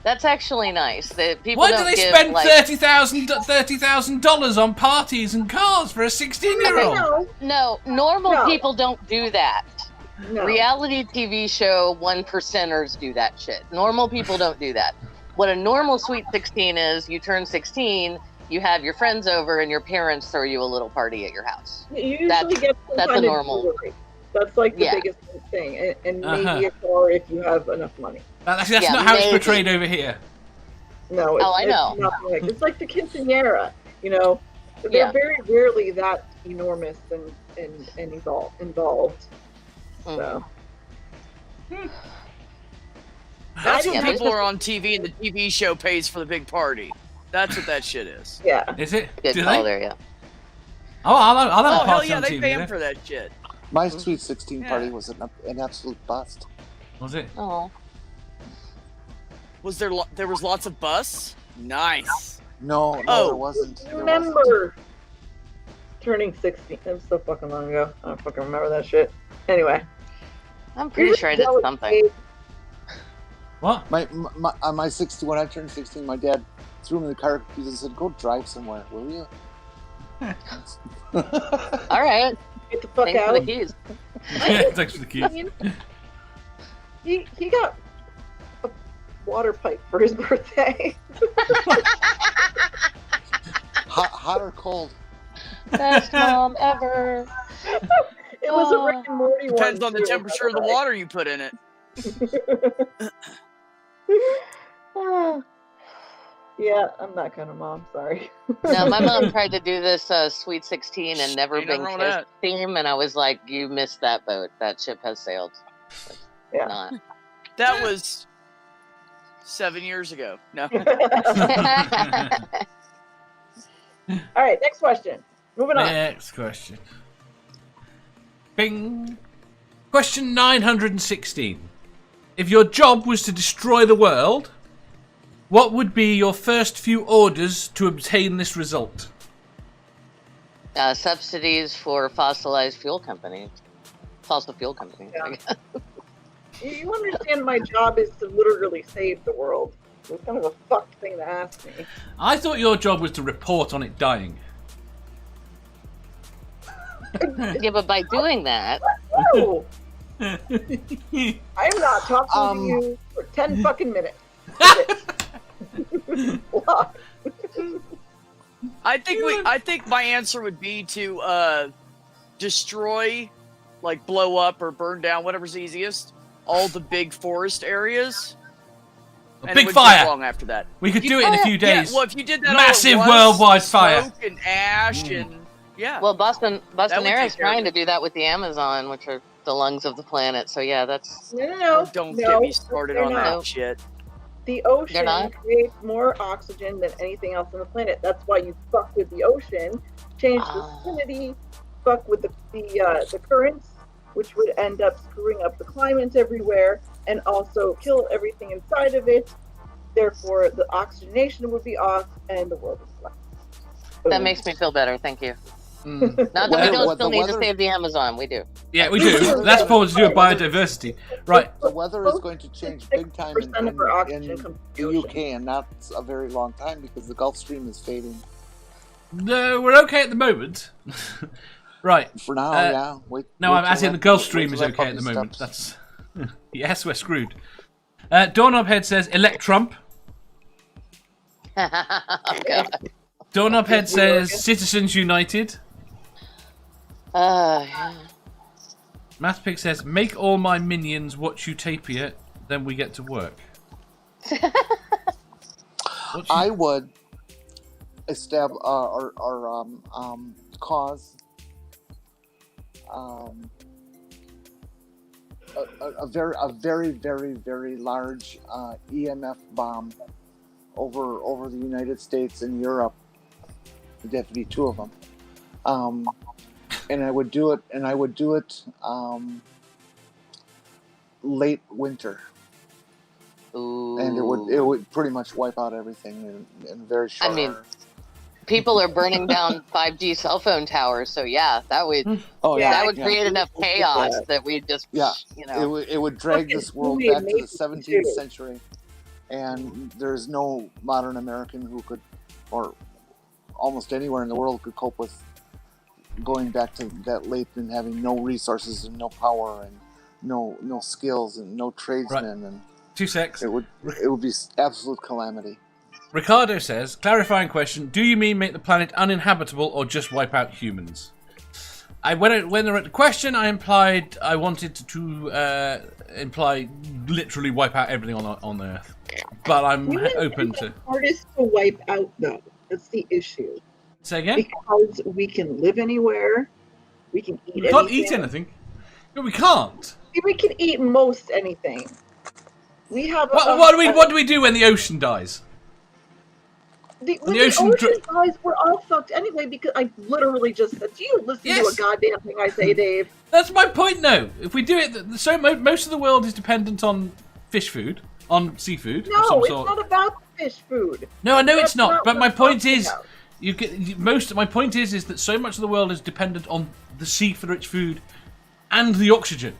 That's actually nice. Why do they spend $30,000 on parties and cars for a 16-year-old? No, normal people don't do that. No. Reality TV show 1%ers do that shit. Normal people don't do that. What a normal sweet 16 is, you turn 16, you have your friends over, and your parents throw you a little party at your house. You usually get that's a normal. Jewelry. That's like the biggest thing, and maybe a car if you have enough money. That's not how it's portrayed over here. No, I know. It's like the quinceañera, you know. They're very rarely that enormous and involved. So. That's when people are on TV and the TV show pays for the big party. That's what that shit is. Yeah. Is it? Good call there, yeah. Oh, I'll have a hell party yeah, on they TV, pay him for that shit. My sweet 16 party was an absolute bust. Was it? Oh. Was there was lots of bus? Nice. No, there wasn't. I remember turning 16. That was so fucking long ago. I don't fucking remember that shit. Anyway. I'm pretty sure I did something. What? My 60, when I turned 16, my dad threw me in the car keys and said, "Go drive somewhere, will you?" All right. Get the fuck Thanks out. for the keys. Thanks for the keys. He got a water pipe for his birthday. Hot or cold? Best mom ever. It was a Rick and Morty one. Depends on the temperature of the water you put in it. Yeah, I'm that kind of mom. Sorry. No, my mom tried to do this Sweet 16 and Never Been Kissed theme, and I was like, "You missed that boat. That ship has sailed." Yeah. Not. That was 7 years ago. No. All right, next question. Moving on. Next question. Bing. Question 916. If your job was to destroy the world, what would be your first few orders to obtain this result? Subsidies for fossil fuel companies. Yeah. You understand my job is to literally save the world. It's kind of a fucked thing to ask me. I thought your job was to report on it dying. Yeah, but by doing that... No! I'm not talking to you for 10 fucking minutes. I think my answer would be to destroy, like blow up or burn down, whatever's easiest, all the big forest areas. A big fire. Long after that, we could do it in a few days. Yeah, well, if you did that, massive all at once, worldwide fire, smoke and ash, and yeah. Well, Boston Air is trying to do that with the Amazon, which are the lungs of the planet. So yeah, that's no. Don't get me started on that shit. The ocean creates more oxygen than anything else on the planet. That's why you fuck with the ocean, change the salinity, fuck with the currents, which would end up screwing up the climate everywhere, and also kill everything inside of it. Therefore, the oxygenation would be off, and the world would fly. That makes me feel better. Thank you. Not that we don't still need to save the Amazon. We do. Yeah, we do. That's supposed to do with biodiversity. Right. The weather is going to change big time in the UK, and that's a very long time because the Gulf Stream is fading. No, we're okay at the moment. Right. For now, yeah. No, I'm asking the Gulf Stream is okay at the moment. That's yes, we're screwed. Doorknobhead says elect Trump. Oh, God. Doorknobhead says Citizens United. Mathpick says make all my minions watch Utopia, then we get to work. I would establish our cause a very large EMF bomb over the United States and Europe. There'd have to be two of them, and I would do it late winter. Ooh. And it would pretty much wipe out everything in very short I mean, order. People are burning down 5G cell phone towers, so yeah, that would that would create enough chaos that we just you know it would drag this world back to the 17th century, and there's no modern American who could, or almost anywhere in the world could cope with going back to that late and having no resources and no power and no skills and no tradesmen and 2 secs. It would be absolute calamity. Ricardo says, clarifying question, do you mean make the planet uninhabitable or just wipe out humans? When I read the question, I implied I wanted to imply literally wipe out everything on Earth. But I'm open to... It's hardest to wipe out, though. That's the issue. Say again? Because we can live anywhere. We can eat anything. We can't eat anything. No, we can't. We can eat most anything. We have... What do we do when the ocean dies? When the ocean dies, we're all fucked anyway, because I literally just said to you, listen to a goddamn thing I say, Dave. That's my point, though. If we do it, so most of the world is dependent on fish food, on seafood. No, of some it's sort. not about fish food. No, I know it's not. But my point is, my point is that so much of the world is dependent on the sea for its food and the oxygen.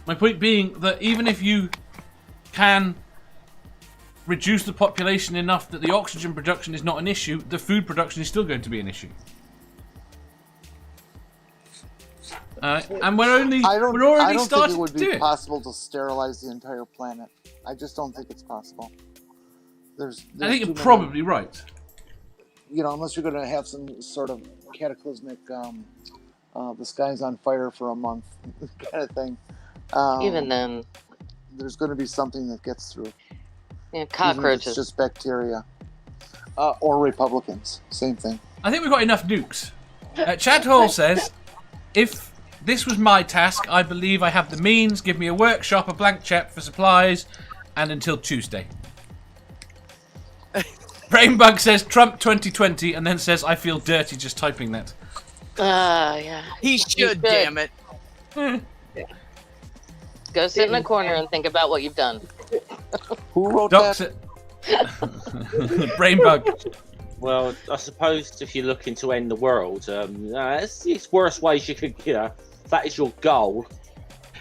My point being that even if you can reduce the population enough that the oxygen production is not an issue, the food production is still going to be an issue. And we're already starting to do it. I don't think it would be possible to sterilize the entire planet. I just don't think it's possible. There's I think you're probably right. You know, unless you're going to have some sort of cataclysmic, the sky's on fire for a month kind of thing. Even then, there's going to be something that gets through. Yeah, cockroaches. It's just bacteria. Or Republicans. Same thing. I think we've got enough nukes. Chad Hall says, if this was my task, I believe I have the means. Give me a workshop, a blank check for supplies, and until Tuesday. Brainbug says Trump 2020 and then says I feel dirty just typing that. Yeah. He should, damn it. Go sit in a corner and think about what you've done. Who wrote that? Brainbug. Well, I suppose if you're looking to end the world, it's worse ways you could, if that is your goal.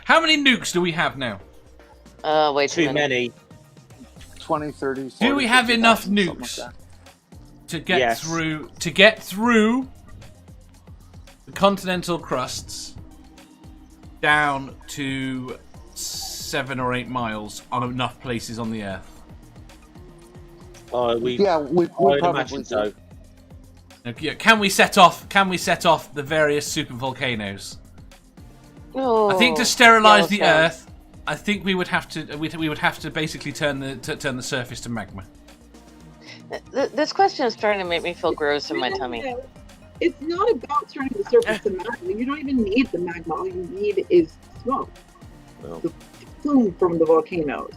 How many nukes do we have now? Way too many. 20, 30, 40, do we have 50, enough 000, nukes like to get through the continental crusts down to 7 or 8 miles on enough places on the Earth? we probably imagine so. Can we set off the various super volcanoes? Oh, I think to sterilize the Earth, I think we would have to basically turn the surface to magma. This question is starting to make me feel gross in my tummy. It's not about turning the surface to magma. You don't even need the magma. All you need is smoke. Well. The plume from the volcanoes.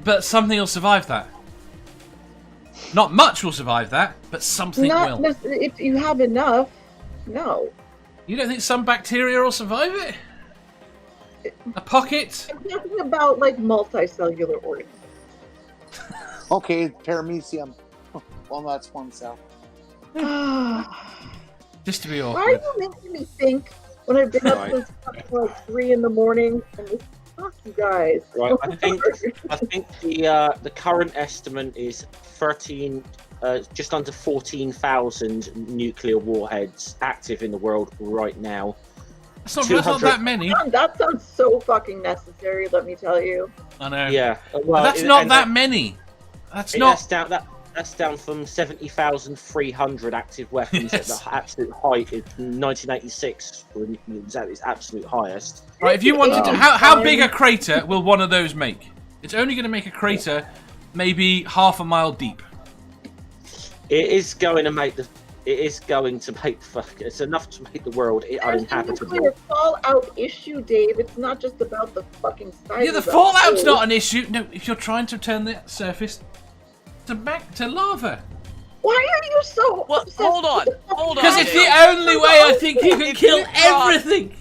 But something will survive that. Not much will survive that, but something will. If you have enough, no. You don't think some bacteria will survive it? A pocket? I'm talking about like multicellular organisms. Okay, paramecium. Well, that's one cell. Just to be Why awkward. are you making me think when I've been up since like 3 in the morning? And this, fuck you guys. Right, I think the current estimate is 13, just under 14,000 nuclear warheads active in the world right now. That's not that many. That sounds so fucking necessary, let me tell you. I know. Yeah, But that's not that many. That's not. That's down from 70,300 active weapons at the absolute height in 1986. When it was at its absolute highest. Right, if you wanted to, how big a crater will one of those make? It's only going to make a crater maybe half a mile deep. It is going to make it's enough to make the world uninhabitable. There's a fallout issue, Dave. It's not just about the fucking size. Yeah, the fallout's not an issue. No, if you're trying to turn the surface back to lava. Why are you so obsessed? Hold on. Because it's the only way I think you can kill everything.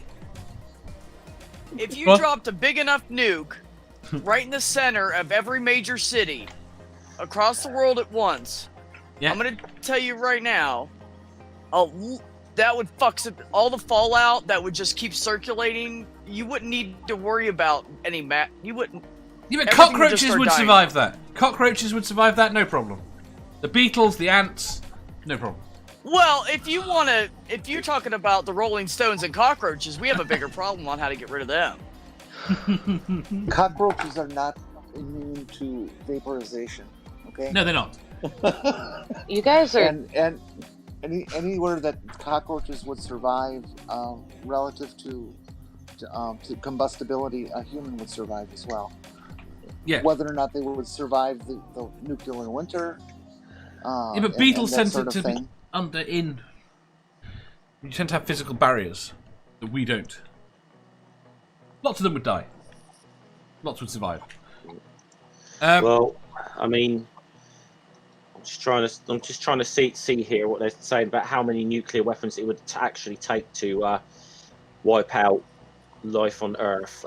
If you dropped a big enough nuke right in the center of every major city across the world at once, I'm gonna tell you right now, that would fuck all the fallout that would just keep circulating. You wouldn't need to worry about any you wouldn't. Yeah, but cockroaches would survive that. Cockroaches would survive that, no problem. The beetles, the ants, no problem. Well, if you're talking about the Rolling Stones and cockroaches, we have a bigger problem on how to get rid of them. Cockroaches are not immune to vaporization. Okay. No, they're not. You guys are. And anywhere that cockroaches would survive, relative to combustibility, a human would survive as well. Yeah. Whether or not they would survive the nuclear winter. Yeah, but beetles tend sort of to be in. You tend to have physical barriers that we don't. Lots of them would die. Lots would survive. Well, I mean, I'm just trying to see here what they're saying about how many nuclear weapons it would actually take to wipe out life on Earth.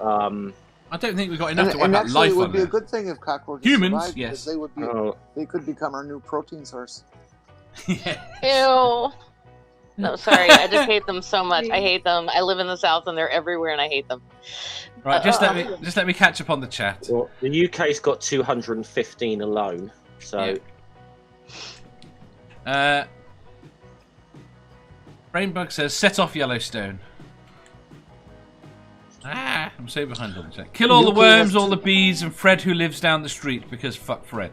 I don't think we've got enough to wipe and out actually, life it would on be a Earth. good thing if cockroaches Humans, survived, yes. because they could become our new protein source. Ew. No, sorry. I just hate them so much. I hate them. I live in the South and they're everywhere and I hate them. Right, just let me catch up on the chat. Well, the UK's got 215 alone, so. Yeah. Brainbug says, set off Yellowstone. I'm so behind on the chat. Kill all the worms, all the bees, and Fred who lives down the street, because fuck Fred.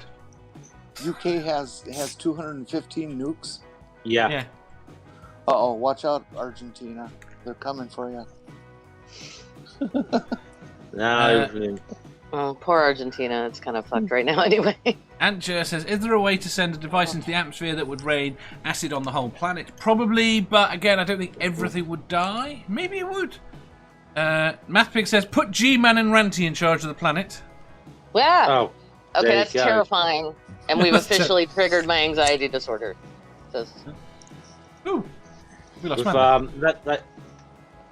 UK has 215 nukes. Yeah. Uh-oh, watch out, Argentina. They're coming for you. No. Oh, poor Argentina. It's kind of fucked right now anyway. Antjer says, is there a way to send a device into the atmosphere that would rain acid on the whole planet? Probably, but again, I don't think everything would die. Maybe it would. Mathpig says, put G-Man and Ranty in charge of the planet. Yeah. Oh. Okay, that's terrifying. And we've officially triggered my anxiety disorder. Ooh. We lost With, Manda.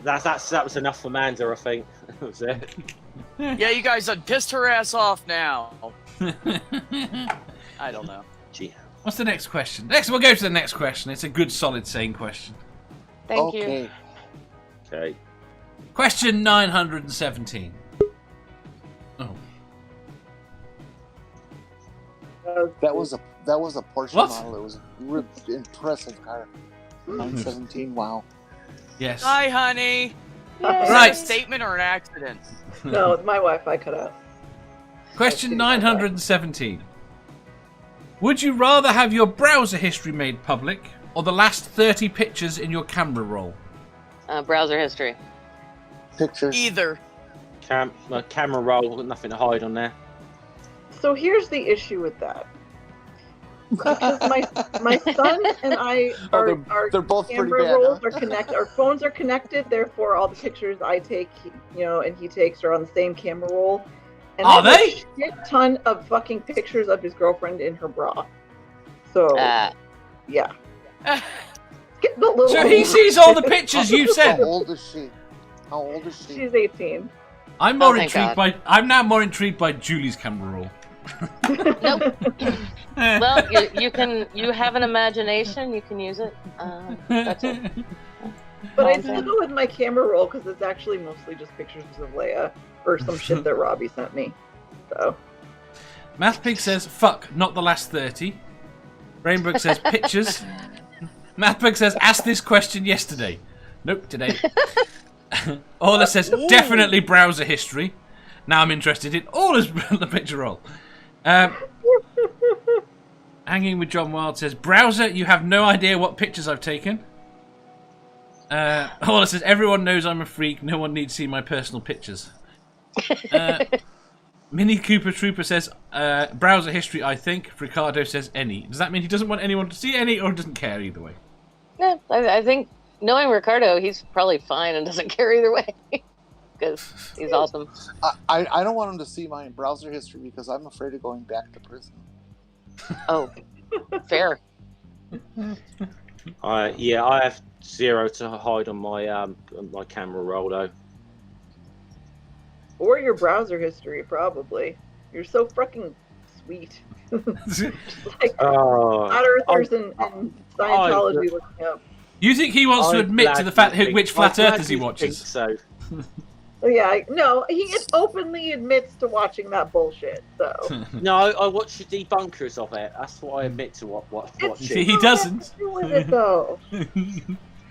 that was enough for Manda, I think. That was it. Yeah, you guys have pissed her ass off now. I don't know. Gee. What's the next question? We'll go to the next question. It's a good, solid, sane question. Thank you. Okay. Question 917. Oh. That was a Porsche What? model. It was a impressive car. 917. Wow. Yes. Hi, honey. Right. Is that a statement or an accident? No, my Wi-Fi cut out. Question 917. Would you rather have your browser history made public or the last 30 pictures in your camera roll? Browser history. Pictures. Either. Camera roll, got nothing to hide on there. So here's the issue with that. Because my son and I they're both pretty camera bad, rolls huh? are connected. Our phones are connected. Therefore, all the pictures I take, and he takes are on the same camera roll. And Are there's they? a shit ton of fucking pictures of his girlfriend in her bra. So yeah. So he sees all the pictures you How sent. old is she? How old is she? She's 18. I'm now more intrigued by Julie's camera roll. Nope. Well, you have an imagination. You can use it. That's it. But I still go with my camera roll because it's actually mostly just pictures of Leia or some shit that Robbie sent me. So. Mathpig says, fuck, not the last 30. Rainbow says, pictures. Mathpig says, asked this question yesterday. Nope, today. Orla says, definitely browser history. Now I'm interested in Orla's the picture roll. Hanging with John Wild says, browser, you have no idea what pictures I've taken. Orla says, everyone knows I'm a freak. No one needs to see my personal pictures. Mini Cooper Trooper says, browser history, I think. Ricardo says, any. Does that mean he doesn't want anyone to see any, or doesn't care either way? Yeah, I think, knowing Ricardo, he's probably fine and doesn't care either way. Because he's awesome. I don't want him to see my browser history because I'm afraid of going back to prison. Oh, fair. I have 0 to hide on my camera roll though. Or your browser history, probably. You're so fucking sweet. Like flat earthers and Scientology looking up. You think he wants to admit to the fact which flat earthers he watches? So. Yeah, no, he openly admits to watching that bullshit. So No, I watch the debunkers of it. That's what I admit to watching. He doesn't. With it though.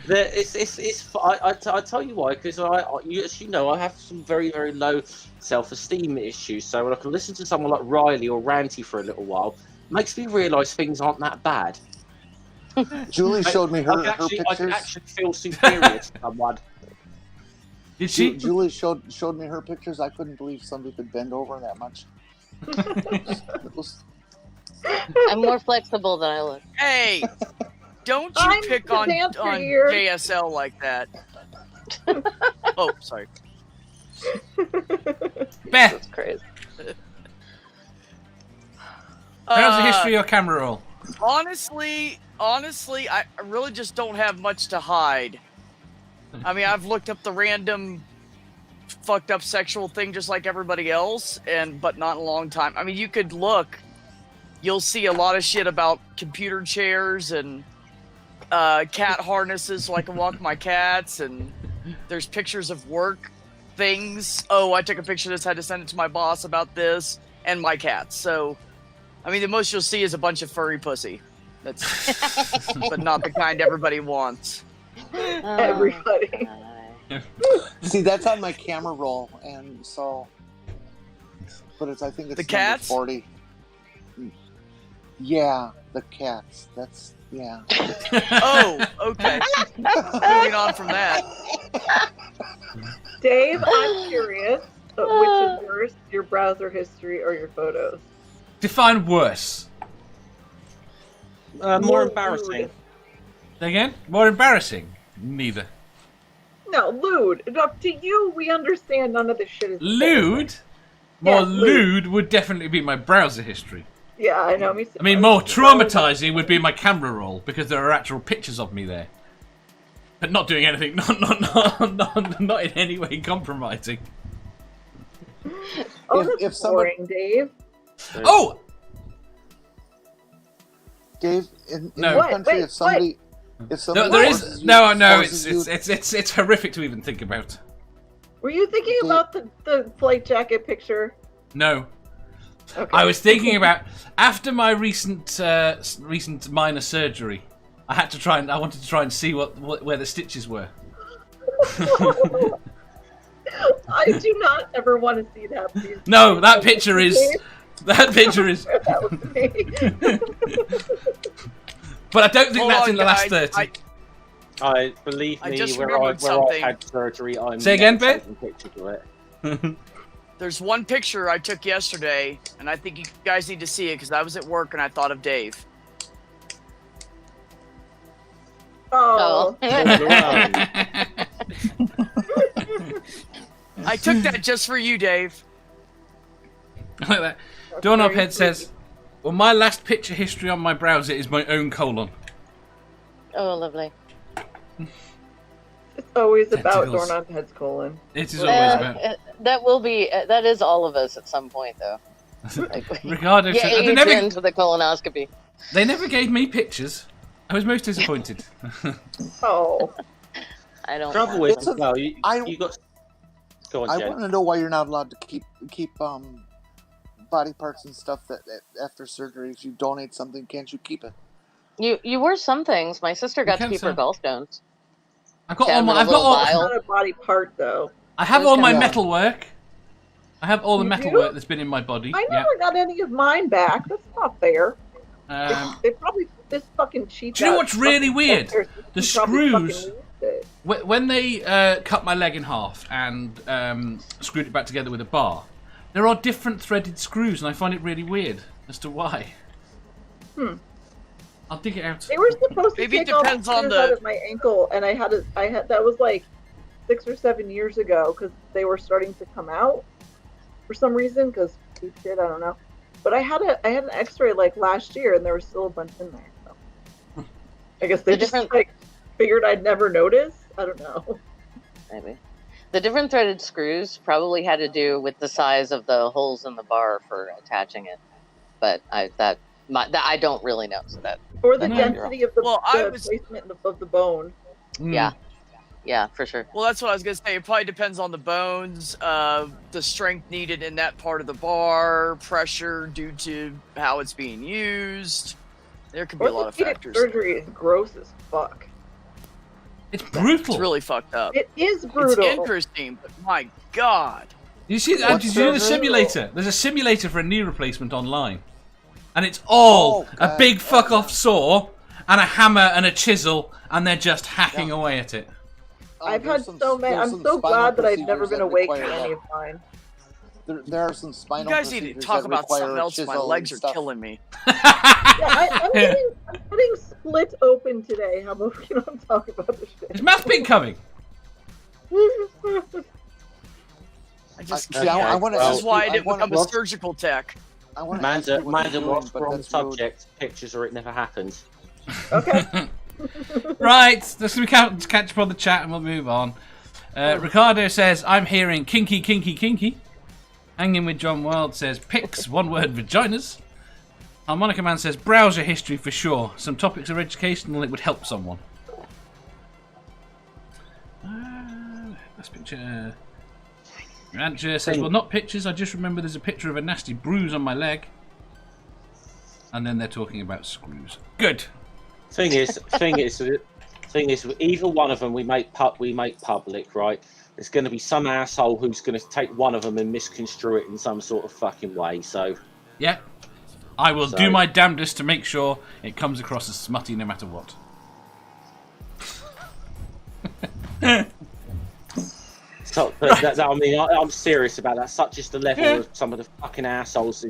I tell you why, because as you know, I have some very, very low self-esteem issues. So when I can listen to someone like Riley or Ranty for a little while, it makes me realise things aren't that bad. Julie showed me her I can pictures. actually feel superior to someone. Did she? Julie showed me her pictures. I couldn't believe somebody could bend over that much. I'm more flexible than I look. Hey, don't you pick on JSL like that. Oh, sorry. Beth, That's crazy. how's the history of camera roll? Honestly, I really just don't have much to hide. I mean, I've looked up the random fucked up sexual thing just like everybody else, but not in a long time. I mean, you could look, you'll see a lot of shit about computer chairs and cat harnesses so I can walk my cats, and there's pictures of work things. Oh, I took a picture of this, had to send it to my boss about this, and my cats. So, I mean, the most you'll see is a bunch of furry pussy. That's, but not the kind everybody wants. Everybody. See, that's on my camera roll, and so, but I think it's the cats. 40. Yeah, the cats. That's yeah. Oh, okay. Moving on from that. Dave, I'm curious, which is worse, your browser history or your photos? Define worse. More embarrassing. Again? More embarrassing? Neither. No, lewd. Up to you, we understand none of this shit is lewd? More lewd would definitely be my browser history. Yeah, I know. I mean, more traumatizing would be my camera roll, because there are actual pictures of me there. But not doing anything, not in any way compromising. Oh, that's boring, Dave. Oh! Dave, in your country, if somebody no, there is no. It's horrific to even think about. Were you thinking about the flight jacket picture? No. Okay. I was thinking about after my recent minor surgery. I wanted to try and see where the stitches were. I do not ever want to see that. Please. No, that picture is. That picture is. But I don't think that's in the last 30. I believe me, where I had surgery, I'm Say again, Beth? Pictures of it. There's one picture I took yesterday, and I think you guys need to see it because I was at work and I thought of Dave. Oh. I took that just for you, Dave. Like that. Doorknobhead says, well, my last picture history on my browser is my own colon. Oh, lovely. It's always about Doorknobhead's colon. It is always about. That is all of us at some point, though. Ricardo Yeah, said, age into the colonoscopy. they never gave me pictures. I was most disappointed. Oh, I don't. Trouble want is, them. well, you got. Go on, I Jen. want to know why you're not allowed to keep body parts and stuff that after surgery. If you donate something, can't you keep it? You were some things. My sister got to keep her gallstones. I've got all my. I've got all. it's not a body part though. I have Those all my kind of- metal work. I have all the You metal do? work that's been in my body. I Yeah. never got any of mine back. That's not fair. They probably this fucking cheap. Do you know what's really weird? The He probably fucking screws. used it. When they cut my leg in half and screwed it back together with a bar, there are different threaded screws, and I find it really weird as to why. I'll dig it out. They were supposed to Maybe it take all the depends on screws the- out of my ankle, and I had that was like 6 or 7 years ago because they were starting to come out for some reason because shit, I don't know. But I had an X-ray like last year, and there was still a bunch in there. So. I guess they The just different- like figured I'd never notice. I don't know. Maybe. The different threaded screws probably had to do with the size of the holes in the bar for attaching it. But I don't really know. So that Or the No, density of the, Well, I the was- placement of the bone. yeah, for sure. Well, that's what I was gonna say. It probably depends on the bones, the strength needed in that part of the bar, pressure due to how it's being used. There could be a lot of Orthopedic factors. surgery is gross as fuck. It's brutal. It's really fucked up. It is It's brutal. interesting, but my God. You see, What's did you do the so simulator? There's a simulator for a knee replacement online, and it's all a God. big fuck off saw and a hammer and a chisel, and they're just hacking away at it. I've There's had some- so many. there's I'm some so spinal glad that I've never procedures been that awake require for any that. of mine. There are some You spinal guys need to procedures talk that about require something a else. My chisel legs and are stuff. killing me. Yeah, I'm getting split open today. How about we don't talk about this Is shit? Math Pink coming? I just See, I can't. wanna This ask is why you- I didn't I wanna- become a surgical tech. I want Amanda, whilst we're on the subject, pictures or it never happened. Okay. Right, let's catch up on the chat and we'll move on. Ricardo says, I'm hearing kinky, kinky, kinky. Hanging with John Wild says, pics, one word, vaginas. Harmonica Man says, browser history for sure. Some topics are educational, it would help someone. Last picture. Rancher says, well, not pictures, I just remember there's a picture of a nasty bruise on my leg. And then they're talking about screws. Good. Thing is, either one of them we make public, right? There's going to be some asshole who's going to take one of them and misconstrue it in some sort of fucking way. So, Yeah. I will do my damnedest to make sure it comes across as smutty no matter what. so but I mean, I'm serious about that. Such is the level of some of the fucking assholes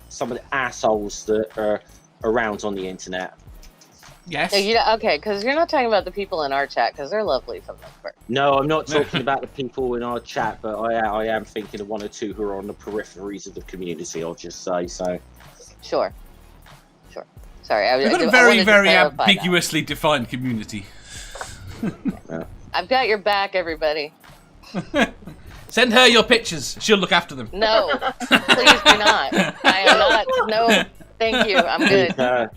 some of the assholes that are around on the internet. Yes. Okay, because you're not talking about the people in our chat, because they're lovely for the most part. No, I'm not talking about the people in our chat, but I am thinking of one or two who are on the peripheries of the community. I'll just say so. Sure. Sorry, We've got a very, very ambiguously defined community. I've got your back, everybody. Send her your pictures. She'll look after them. No, please do not. I am not. No, thank you. I'm good.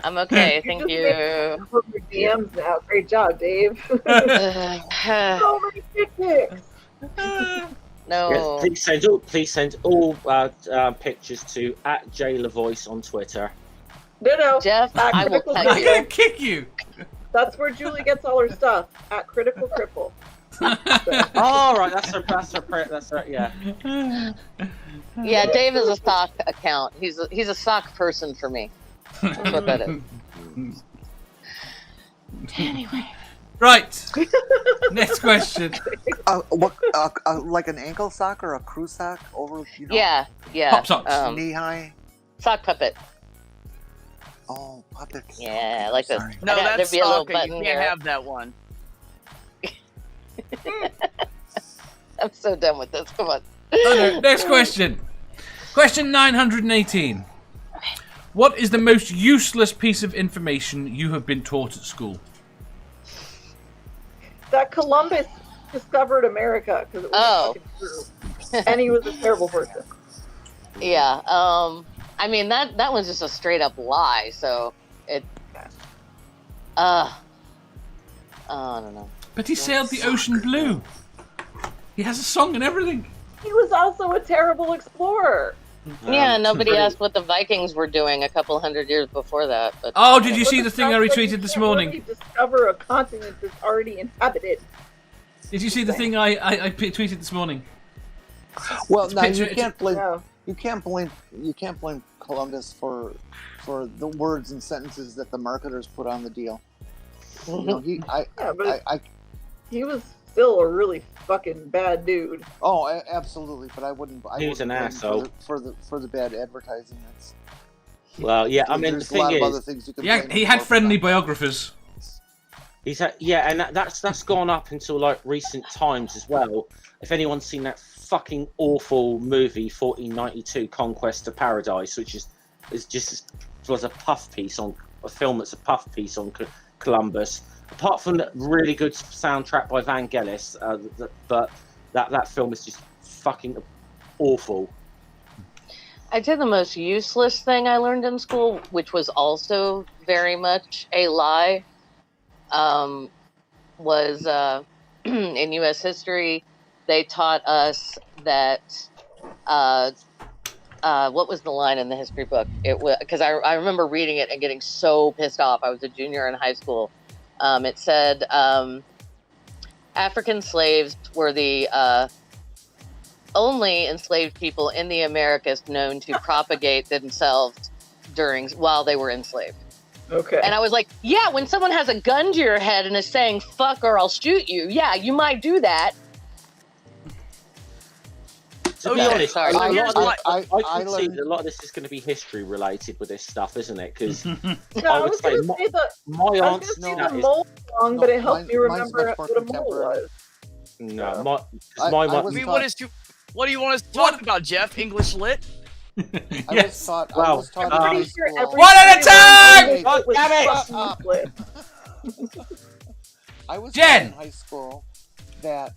I'm okay. Thank you. Your DMs now. Great job, Dave. So many dick pics. No. Yes, please send all pictures to @LaVoice on Twitter. No. Jeff, I will Critical cut I'm you. gonna kick you. That's where Julie gets all her stuff at Critical Cripple. Oh, right, that's her, yeah. Yeah, Dave is a sock account. He's a sock person for me. That's what that is. Anyway. Right. Next question. Like an ankle sock or a crew sock over? You know, Yeah. Pop socks. knee high. Sock puppet. Oh, puppets. Yeah, like this. Sorry. No, There'd that's be a little stalking. button You can't here. have that one. I'm so done with this. Come on. Okay, next question. Question 918. What is the most useless piece of information you have been taught at school? That Columbus discovered America because it was fucking true. And he was a terrible person. Yeah. I mean that was just a straight up lie. So it. I don't know. But he sailed the ocean blue. He has a song and everything. He was also a terrible explorer. Yeah, nobody asked what the Vikings were doing a couple hundred years before that. But Oh, did you see the thing I retweeted this morning? Really discover a continent that's already inhabited. Did you see the thing I tweeted this morning? Well, now picture- you can't blame Columbus for the words and sentences that the marketers put on the deal. You know, he was still a really fucking bad dude. Oh, absolutely, but I wouldn't. He was an blame him asshole for the bad advertising. That's, well, yeah. I mean, there's the a lot thing of is, other things you can. Yeah, blame he him had for friendly that. biographers. and that's gone up until like recent times as well. If anyone's seen that fucking awful movie 1492 Conquest of Paradise, which was a puff piece on a film that's a puff piece on Columbus. Apart from the really good soundtrack by Vangelis, but that film is just fucking awful. I'd say the most useless thing I learned in school, which was also very much a lie, was in U.S. history. They taught us that what was the line in the history book? It was because I remember reading it and getting so pissed off. I was a junior in high school. It said African slaves were the only enslaved people in the Americas known to propagate themselves while they were enslaved. Okay. And I was like, yeah, when someone has a gun to your head and is saying "fuck" or "I'll shoot you," yeah, you might do that. To be honest, sorry. I Here's can I see learned- that a lot of this is going to be history related with this stuff, isn't it? Because No, I I would was say going to say my I was answer going to to say that the is mole song, but it helped me mine's remember much more what a mole contemporary. was. no. I I was mean, taught- what do you want us to talk about, Jeff? English lit? I Yes. was taught I'm in pretty high sure school- every One at a time! It was God damn it! fucking lit. I was Jen! taught in high school that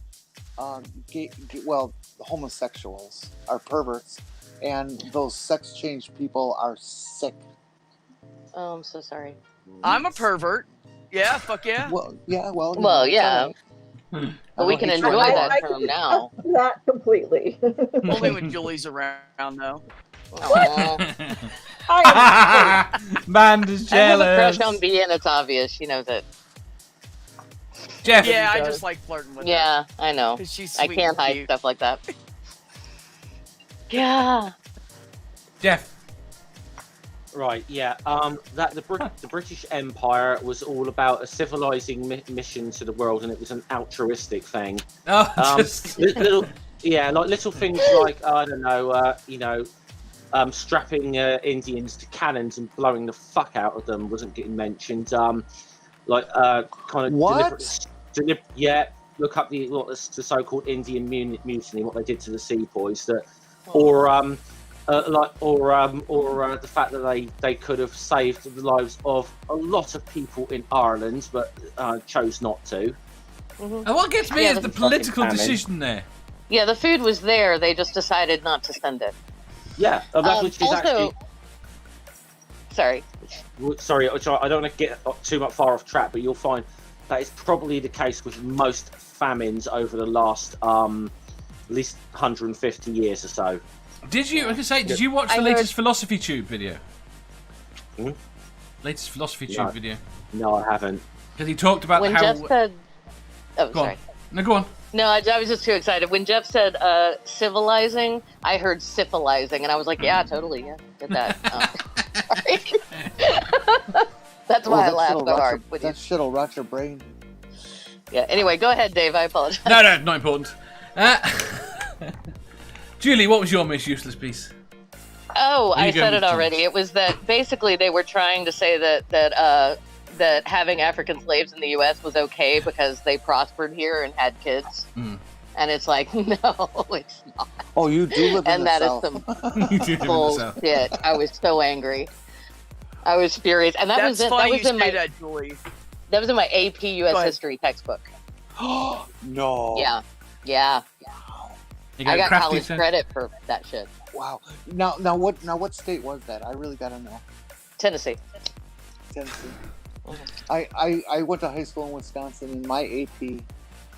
homosexuals are perverts, and those sex change people are sick. Oh, I'm so sorry. I'm a pervert. Yeah, fuck yeah. Well, yeah, well, Well, it's yeah. all right. But we I can don't hate enjoy you that I term can now. attest to that completely. Only when Julie's around, though. Aw. I Band is I have a jealous. crush on B, and it's obvious. She knows it. Jeff. Yeah, I just like flirting with her. Yeah, I know. 'Cause she's I sweet can't and hide cute. stuff like that. Yeah. Jeff. Right, yeah. That the British Empire was all about a civilizing mission to the world, and it was an altruistic thing. Oh, Little things like I don't know, strapping Indians to cannons and blowing the fuck out of them wasn't getting mentioned. Kind of What? yeah. Look up the so-called Indian mutiny, what they did to the sepoys. Or the fact that they could have saved the lives of a lot of people in Ireland, but chose not to. And what gets me Yeah, is the that's political fucking famine. decision there. Yeah, the food was there. They just decided not to send it. Yeah, which is Also, actually. sorry. Sorry, I don't want to get too much far off track, but you'll find that is probably the case with most famines over the last at least 150 years or so. Did you watch the I latest Philosophy Tube video? Hmm? Latest Philosophy Tube No. video. No, I haven't. Because he talked about When how... Jeff said... Oh, Go sorry. on. No, go on. No, I was just too excited. When Jeff said civilizing, I heard syphilizing, and I was like, yeah, totally, yeah, did that. Sorry. That's why I laughed so hard with you. That shit'll rot your brain. Yeah, anyway, go ahead, Dave. I apologize. No, not important. Julie, what was your most useless piece? Oh, I go, said it Mr. already. It was that basically they were trying to say that having African slaves in the U.S. was okay because they prospered here and had kids. Mm. And it's like, no, it's not. Oh, you do live in And the that is South. some You did it yourself. bullshit. I was so angry. I was furious, and that That's was funny that was you in say my that, Julie. that was in my AP Go U.S. ahead. history textbook. No. Yeah. You I got crafty, college sir? credit for that shit. Wow. Now what state was that? I really gotta know. Tennessee. Tennessee. I went to high school in Wisconsin, and my AP,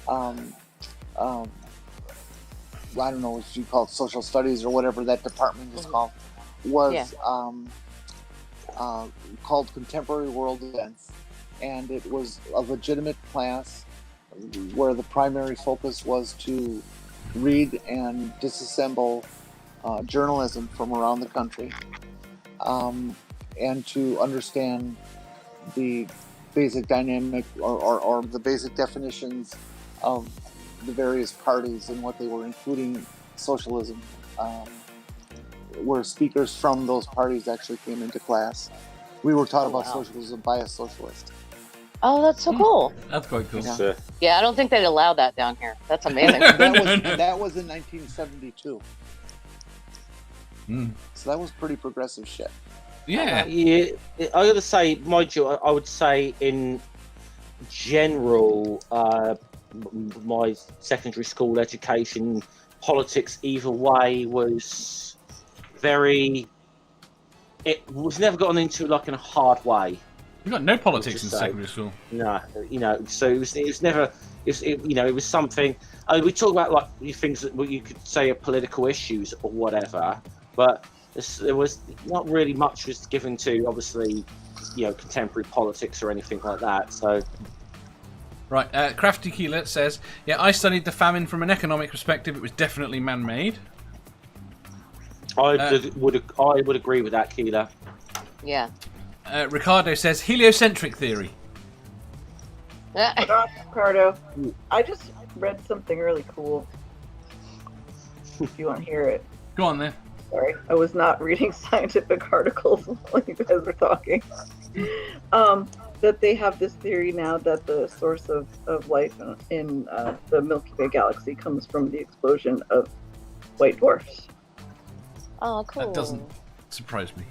I don't know if you call it social studies or whatever that department is called, was called Contemporary World Events, and it was a legitimate class where the primary focus was to read and disassemble journalism from around the country, and to understand the basic dynamic or the basic definitions of the various parties and what they were, including socialism, where speakers from those parties actually came into class. We were taught about socialism by a socialist. Oh, that's so cool. That's quite cool. Yeah, I don't think they'd allow that down here. That's amazing. That was in 1972. So that was pretty progressive shit. Yeah. I gotta say, mind you, I would say in general, my secondary school education, politics either way was very. It was never gotten into like in a hard way. You got no politics in secondary school. No, so it was never. It was something. We talk about like things that you could say are political issues or whatever, but there was not really much was given to obviously, contemporary politics or anything like that. So. Right, Crafty Keeler says, "Yeah, I studied the famine from an economic perspective. It was definitely man-made." I would agree with that, Keeler. Yeah. Ricardo says, "Heliocentric theory." Ricardo, I just read something really cool. If you want to hear it. Go on then. Sorry, I was not reading scientific articles while you guys were talking. That they have this theory now that the source of life in the Milky Way galaxy comes from the explosion of white dwarfs. Oh, cool. That doesn't surprise me.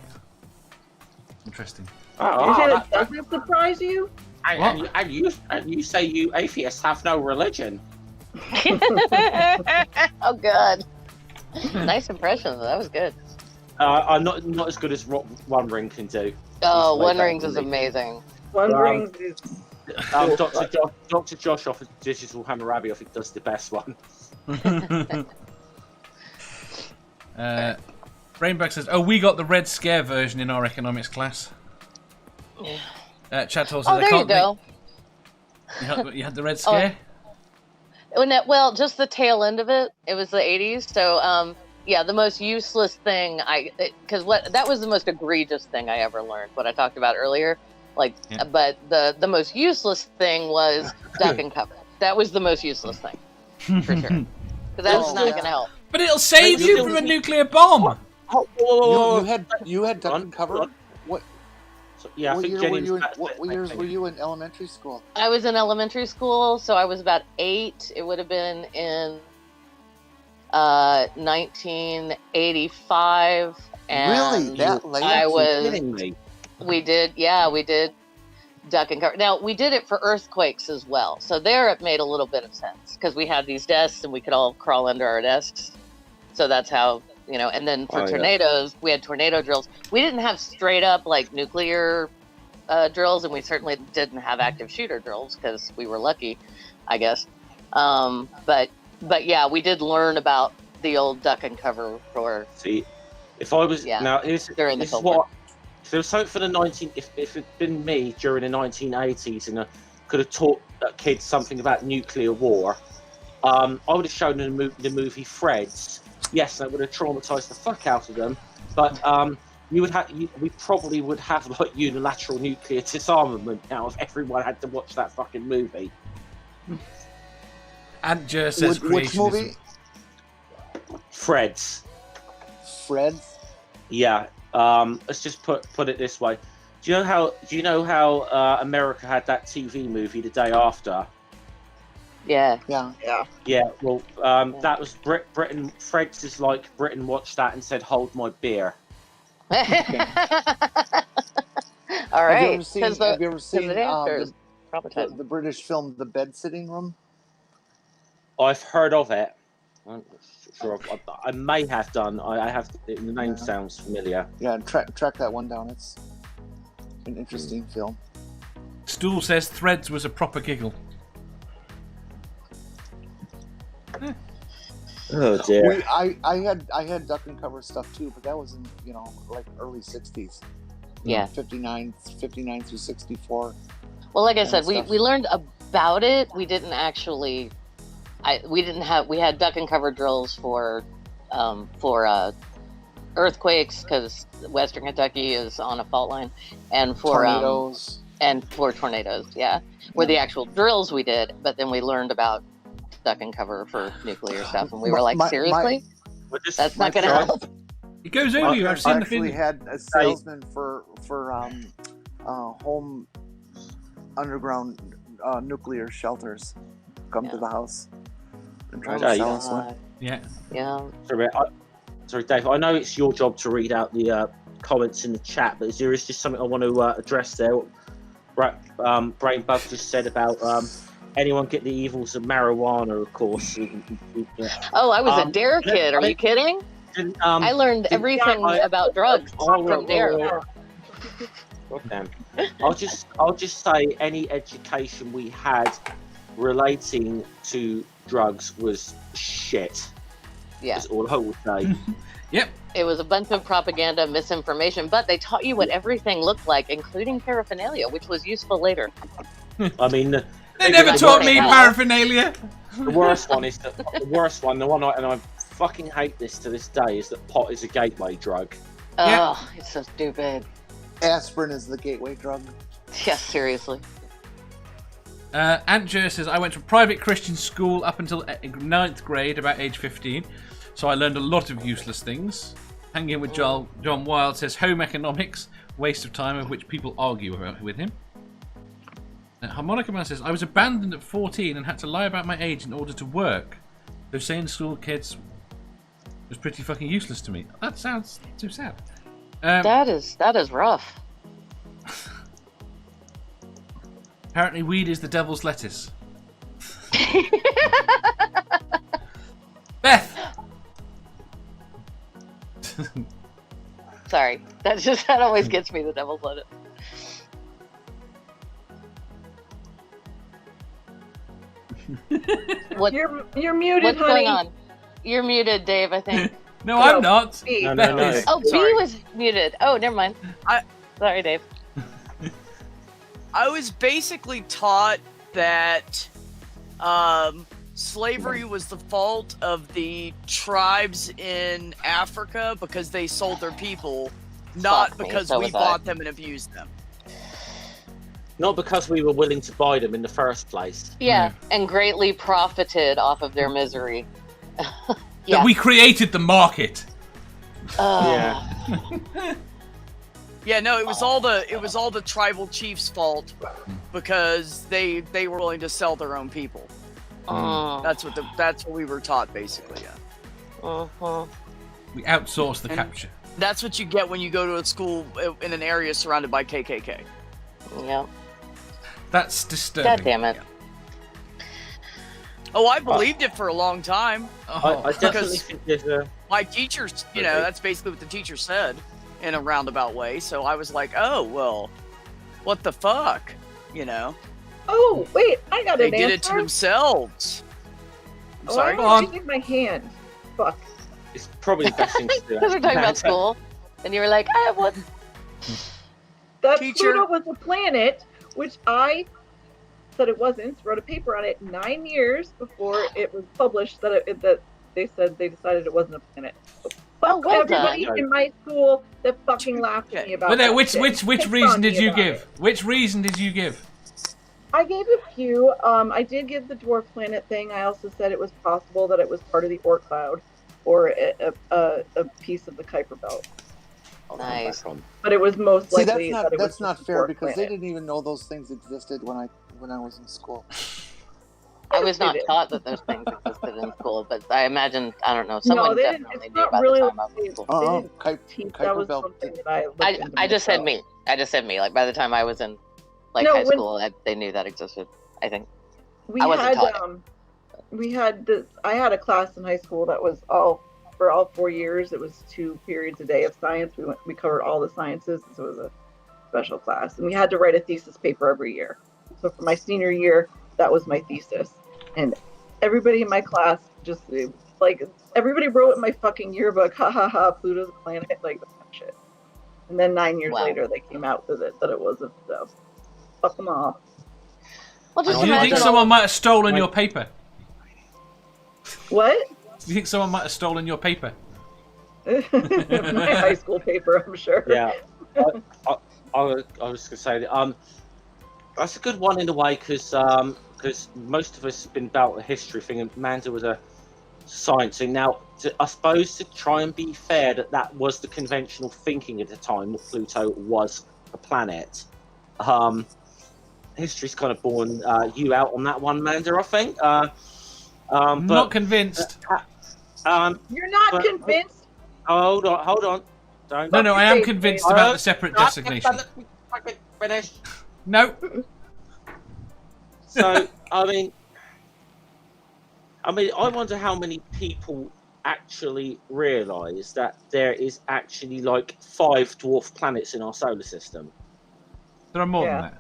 Interesting. That doesn't surprise you? And you say you atheists have no religion. Oh, God. Nice impression. That was good. I'm not as good as what One Ring can do. Oh, One Rings is amazing. One Rings is... Dr. Josh off of Digital Hammurabi, I think, does the best one. Rainback says, "Oh, we got the Red Scare version in our economics class." Chad told us there you go. You had the Red Scare? Well, just the tail end of it. It was the 80s, so yeah, the most useless thing that was the most egregious thing I ever learned. What I talked about earlier, but the most useless thing was duck and cover. That was the most useless thing, for sure. Because that's not going to help. But it'll save you from a nuclear bomb. You had duck and cover. What? Yeah, what years were you in elementary school? I was in elementary school, so I was about 8. It would have been in 1985. And really? That late? We did duck and cover. Now, we did it for earthquakes as well. So there it made a little bit of sense because we had these desks and we could all crawl under our desks. So that's how, and then for tornadoes, we had tornado drills. We didn't have straight up like nuclear drills, and we certainly didn't have active shooter drills because we were lucky, I guess. But yeah, we did learn about the old duck and cover for. See, if I was now, during the what. If there was something for if it'd been me during the 1980s and I could have taught kids something about nuclear war, I would have shown them the movie Freds. Yes, that would have traumatized the fuck out of them, but we probably would have like unilateral nuclear disarmament now if everyone had to watch that fucking movie. And just says which movie? Freds. Freds? Yeah. Let's just put it this way. Do you know how America had that TV movie The Day After? Yeah. Well, that was Britain. Freds is like Britain watched that and said, "Hold my beer." Okay. All right. Have you ever seen the British film The Bed Sitting Room? I've heard of it. I'm not sure. I may have done. I have. The name sounds familiar. Yeah, track that one down. It's an interesting film. Stool says Threads was a proper giggle. Oh dear. I had duck and cover stuff too, but that was in like early '60s. Yeah, 59 through 64. Well, like I said, we learned about it. We didn't actually. We had duck and cover drills for earthquakes because Western Kentucky is on a fault line, and for tornadoes. Yeah, were the actual drills we did, but then we learned about duck and cover for nuclear stuff, and we were like, seriously? That's not going to help. It goes over you. I've seen the film. I actually had a salesman for home underground nuclear shelters come to the house and try to sell us one. Yeah. Sorry, Dave. I know it's your job to read out the comments in the chat, but there is just something I want to address there. Brain Buff just said about anyone get the evils of marijuana, of course. Oh, I was a DARE kid. Are you kidding? I learned everything about drugs from DARE. Damn. I'll just say any education we had relating to drugs was shit. Yeah. That's all I would say. Yep. It was a bunch of propaganda, misinformation, but they taught you what everything looked like, including paraphernalia, which was useful later. I mean, they never taught me paraphernalia. The worst one, the one and I fucking hate this to this day, is that pot is a gateway drug. Oh, it's so stupid. Aspirin is the gateway drug. Yeah, seriously. Antjer says, I went to a private Christian school up until 9th grade, about age 15, so I learned a lot of useless things. Hanging with John Wilde says, home economics, waste of time, of which people argue with him. Harmonica Man says, I was abandoned at 14 and had to lie about my age in order to work. Those saying school kids was pretty fucking useless to me. That sounds too sad. That is rough. Apparently weed is the devil's lettuce. Beth! Sorry. That always gets me, the devil's lettuce. You're muted, what's honey. going on? You're muted, Dave, I think. No, I'm not. No. Oh, B was muted. Oh, never mind. Sorry, Dave. I was basically taught that slavery was the fault of the tribes in Africa because they sold their people, not because we bought them and abused them. Not because we were willing to buy them in the first place. Yeah, and greatly profited off of their misery. That we created the market. Yeah, no, it was all the tribal chiefs' fault because they were willing to sell their own people. That's what we were taught, basically. Yeah. We outsourced the capture. That's what you get when you go to a school in an area surrounded by KKK. Yeah. That's disturbing. God damn it. Oh, I believed it for a long time. I definitely think there's a... My teachers, that's basically what the teacher said in a roundabout way. So I was like, oh, well, what the fuck? Oh, wait, I got they an did answer. it to themselves. I'm sorry? I want to my hand. Fuck. It's probably the best thing to do. Because we're talking about school, and you were like, I have one. That Teacher. Pluto was a planet, which I said it wasn't. Wrote a paper on it 9 years before it was published that they said they decided it wasn't a planet. So fuck well everybody done. in my school that fucking laughed at me about But that which shit. reason did Pissed you on me give? about it. Which reason did you give? I gave a few. I did give the dwarf planet thing. I also said it was possible that it was part of the Oort cloud or a piece of the Kuiper belt. Nice. But it was most See, likely that it was that's not just a fair dwarf because they planet. didn't even know those things existed when I was in school. I was not They did. taught that those things existed in school, but I imagine, I don't know, someone they didn't. definitely It's knew not about really the time I was in school. that was Kuiper belt. something that I looked into I just said myself. me. I just said me. Like, by the time I was in high school, they knew that existed, I think. We I wasn't had taught we had I had a class in high school that was for all 4 years. It was 2 periods a day of science. We covered all the sciences, so it was a special class, and we had to write a thesis paper every year. So for my senior year, that was my thesis, and everybody in my class just like everybody wrote in my fucking yearbook, ha ha ha, Pluto's a planet, like that shit. And then 9 years later, they came out with it that it wasn't. So fuck them all. Well, just do you think someone might have stolen your paper? What? Do you think someone might have stolen your paper? My high school paper, I'm sure. Yeah, I was going to say that, that's a good one in a way because most of us have been about a history thing, and Amanda was a science thing. Now, I suppose to try and be fair, that was the conventional thinking at the time that Pluto was a planet. History's kind of borne you out on that one, Amanda, I think. I'm not convinced. You're not convinced? Hold on. Don't. No, I am convinced about the separate designation. Finish. No. So, I wonder how many people actually realise that there is actually like 5 dwarf planets in our solar system. There are more than that.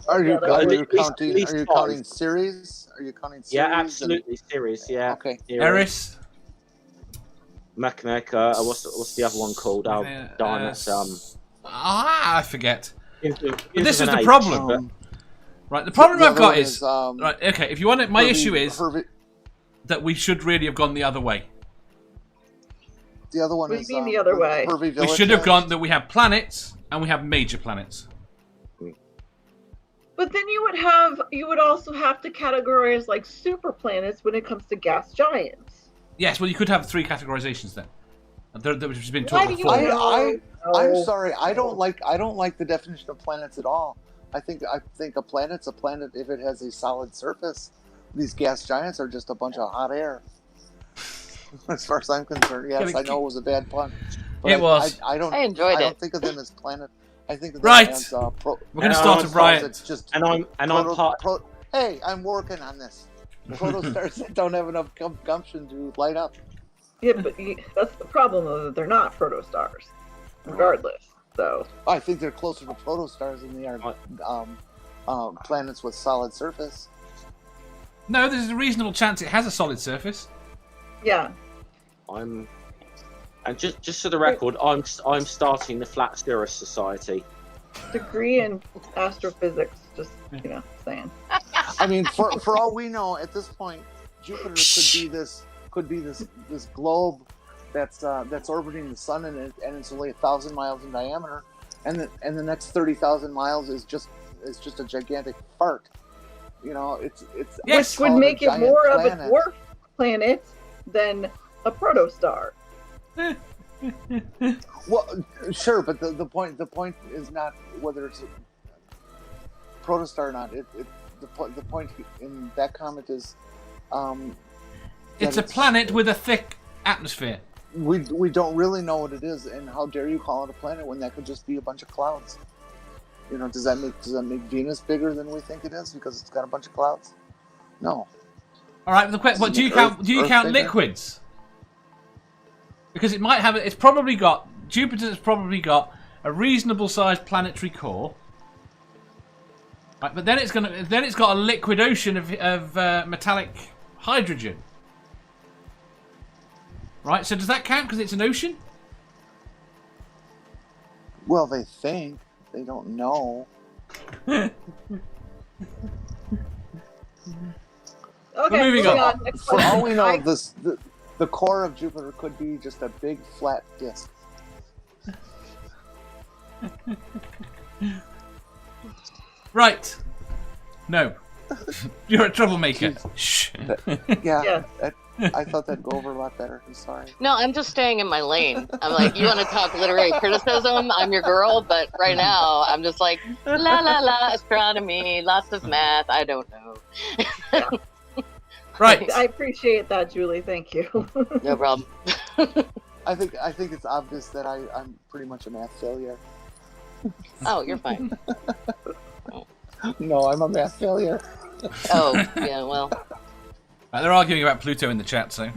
Are you counting counting series? Are you counting series? Yeah, absolutely. Series, yeah. Okay. Eris. Mechanic, what's the other one called? Darn it. I forget. But this is the H, problem. Right, the problem I've got is... right, okay, if you want it, my issue is that we should really have gone the other way. The other one What is... do you mean the other way? We should have gone that we have planets, and we have major planets. But then you would also have to categorize like super planets when it comes to gas giants. Yes, well, you could have 3 categorizations then. Which has been talked before. I'm sorry. I don't like the definition of planets at all. I think a planet's a planet if it has a solid surface. These gas giants are just a bunch of hot air. As far as I'm concerned, yes, I know it was a bad pun. But it was. I enjoyed it. I don't think of them as planet. I think of them right. as We're going to start a riot. It's just I'm part. Hey, I'm working on this. Protostars that don't have enough gumption to light up. Yeah, but that's the problem, though, that they're not protostars, regardless. So I think they're closer to protostars than they are planets with solid surface. No, there's a reasonable chance it has a solid surface. Yeah. And just for the record, I'm starting the Flat Cirrus Society. Degree in astrophysics, just saying. I mean, for all we know, at this point, Jupiter could be this globe that's orbiting the sun, and it's only 1,000 miles in diameter, and the next 30,000 miles is just a gigantic fart. It's Which would make it more of a dwarf planet than a protostar. Well, sure, but the point is not whether it's a protostar or not. The point in that comment is it's a planet with a thick atmosphere. We don't really know what it is, and how dare you call it a planet when that could just be a bunch of clouds? Does that make Venus bigger than we think it is because it's got a bunch of clouds? No. All right, but do you count liquids? Because it might have. Jupiter's probably got a reasonable sized planetary core. Right, but then it's got a liquid ocean of metallic hydrogen. Right, so does that count because it's an ocean? Well, they think. They don't know. Okay, moving on. For all we know, the core of Jupiter could be just a big flat disk. Right. No. You're a troublemaker. Shh. Yeah. I thought that'd go over a lot better. I'm sorry. No, I'm just staying in my lane. I'm like, you want to talk literary criticism? I'm your girl, but right now I'm just like, la la la, astronomy, lots of math. I don't know. Right. I appreciate that, Julie. Thank you. No problem. I think it's obvious that I'm pretty much a math failure. Oh, you're fine. No, I'm a math failure. Oh, yeah, well. They're arguing about Pluto in the chat, so.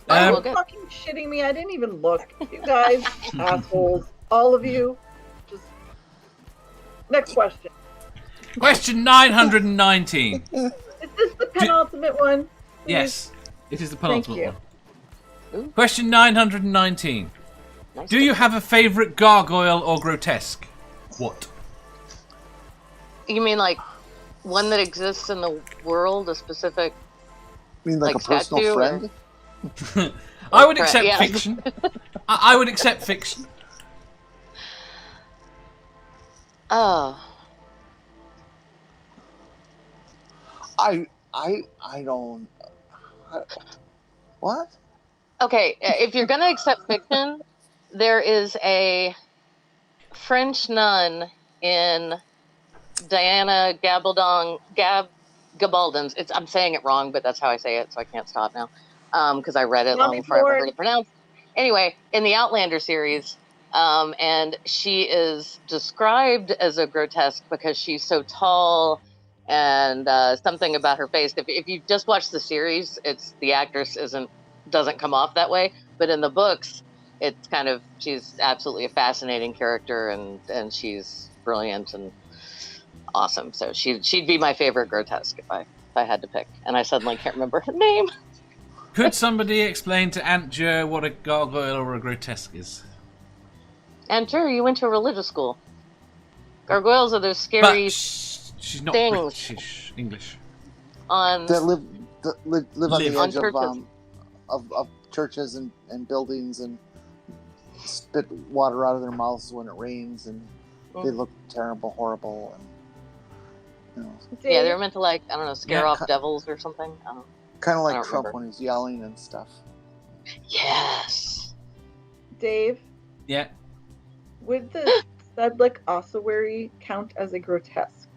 Are you fucking shitting me? I didn't even look. You guys, assholes. All of you. Just. Next question. Question 919. Is this the penultimate one? Please? Yes, it is the penultimate Thank one. Ooh. Question 919. Nice. Do you have a favourite gargoyle or grotesque? What? You mean like one that exists in the world, a specific? You mean like a personal friend? I would accept fiction. I would accept fiction. Oh. I don't. What? Okay, if you're gonna accept fiction, there is a French nun in Diana Gabaldon's. I'm saying it wrong, but that's how I say it, so I can't stop now. Because I read it long before I ever heard it pronounced. Anyway, in the Outlander series, and she is described as a grotesque because she's so tall, and something about her face. If you just watch the series, it's the actress doesn't come off that way, but in the books, it's kind of, she's absolutely a fascinating character, and she's brilliant and awesome. So she'd be my favorite grotesque if I had to pick, and I suddenly can't remember her name. Could somebody explain to Aunt Jo what a gargoyle or a grotesque is? Aunt Jo, you went to a religious school. Gargoyles are those scary she's not things British English. That live on the edge churches. of churches and buildings and spit water out of their mouths when it rains, and they look terrible, horrible, and yeah, they're meant to, like, I don't know, scare off devils or something. Kind of like Trump when he's yelling and stuff. Yes. Dave? Yeah? Would the Sedlick ossuary count as a grotesque?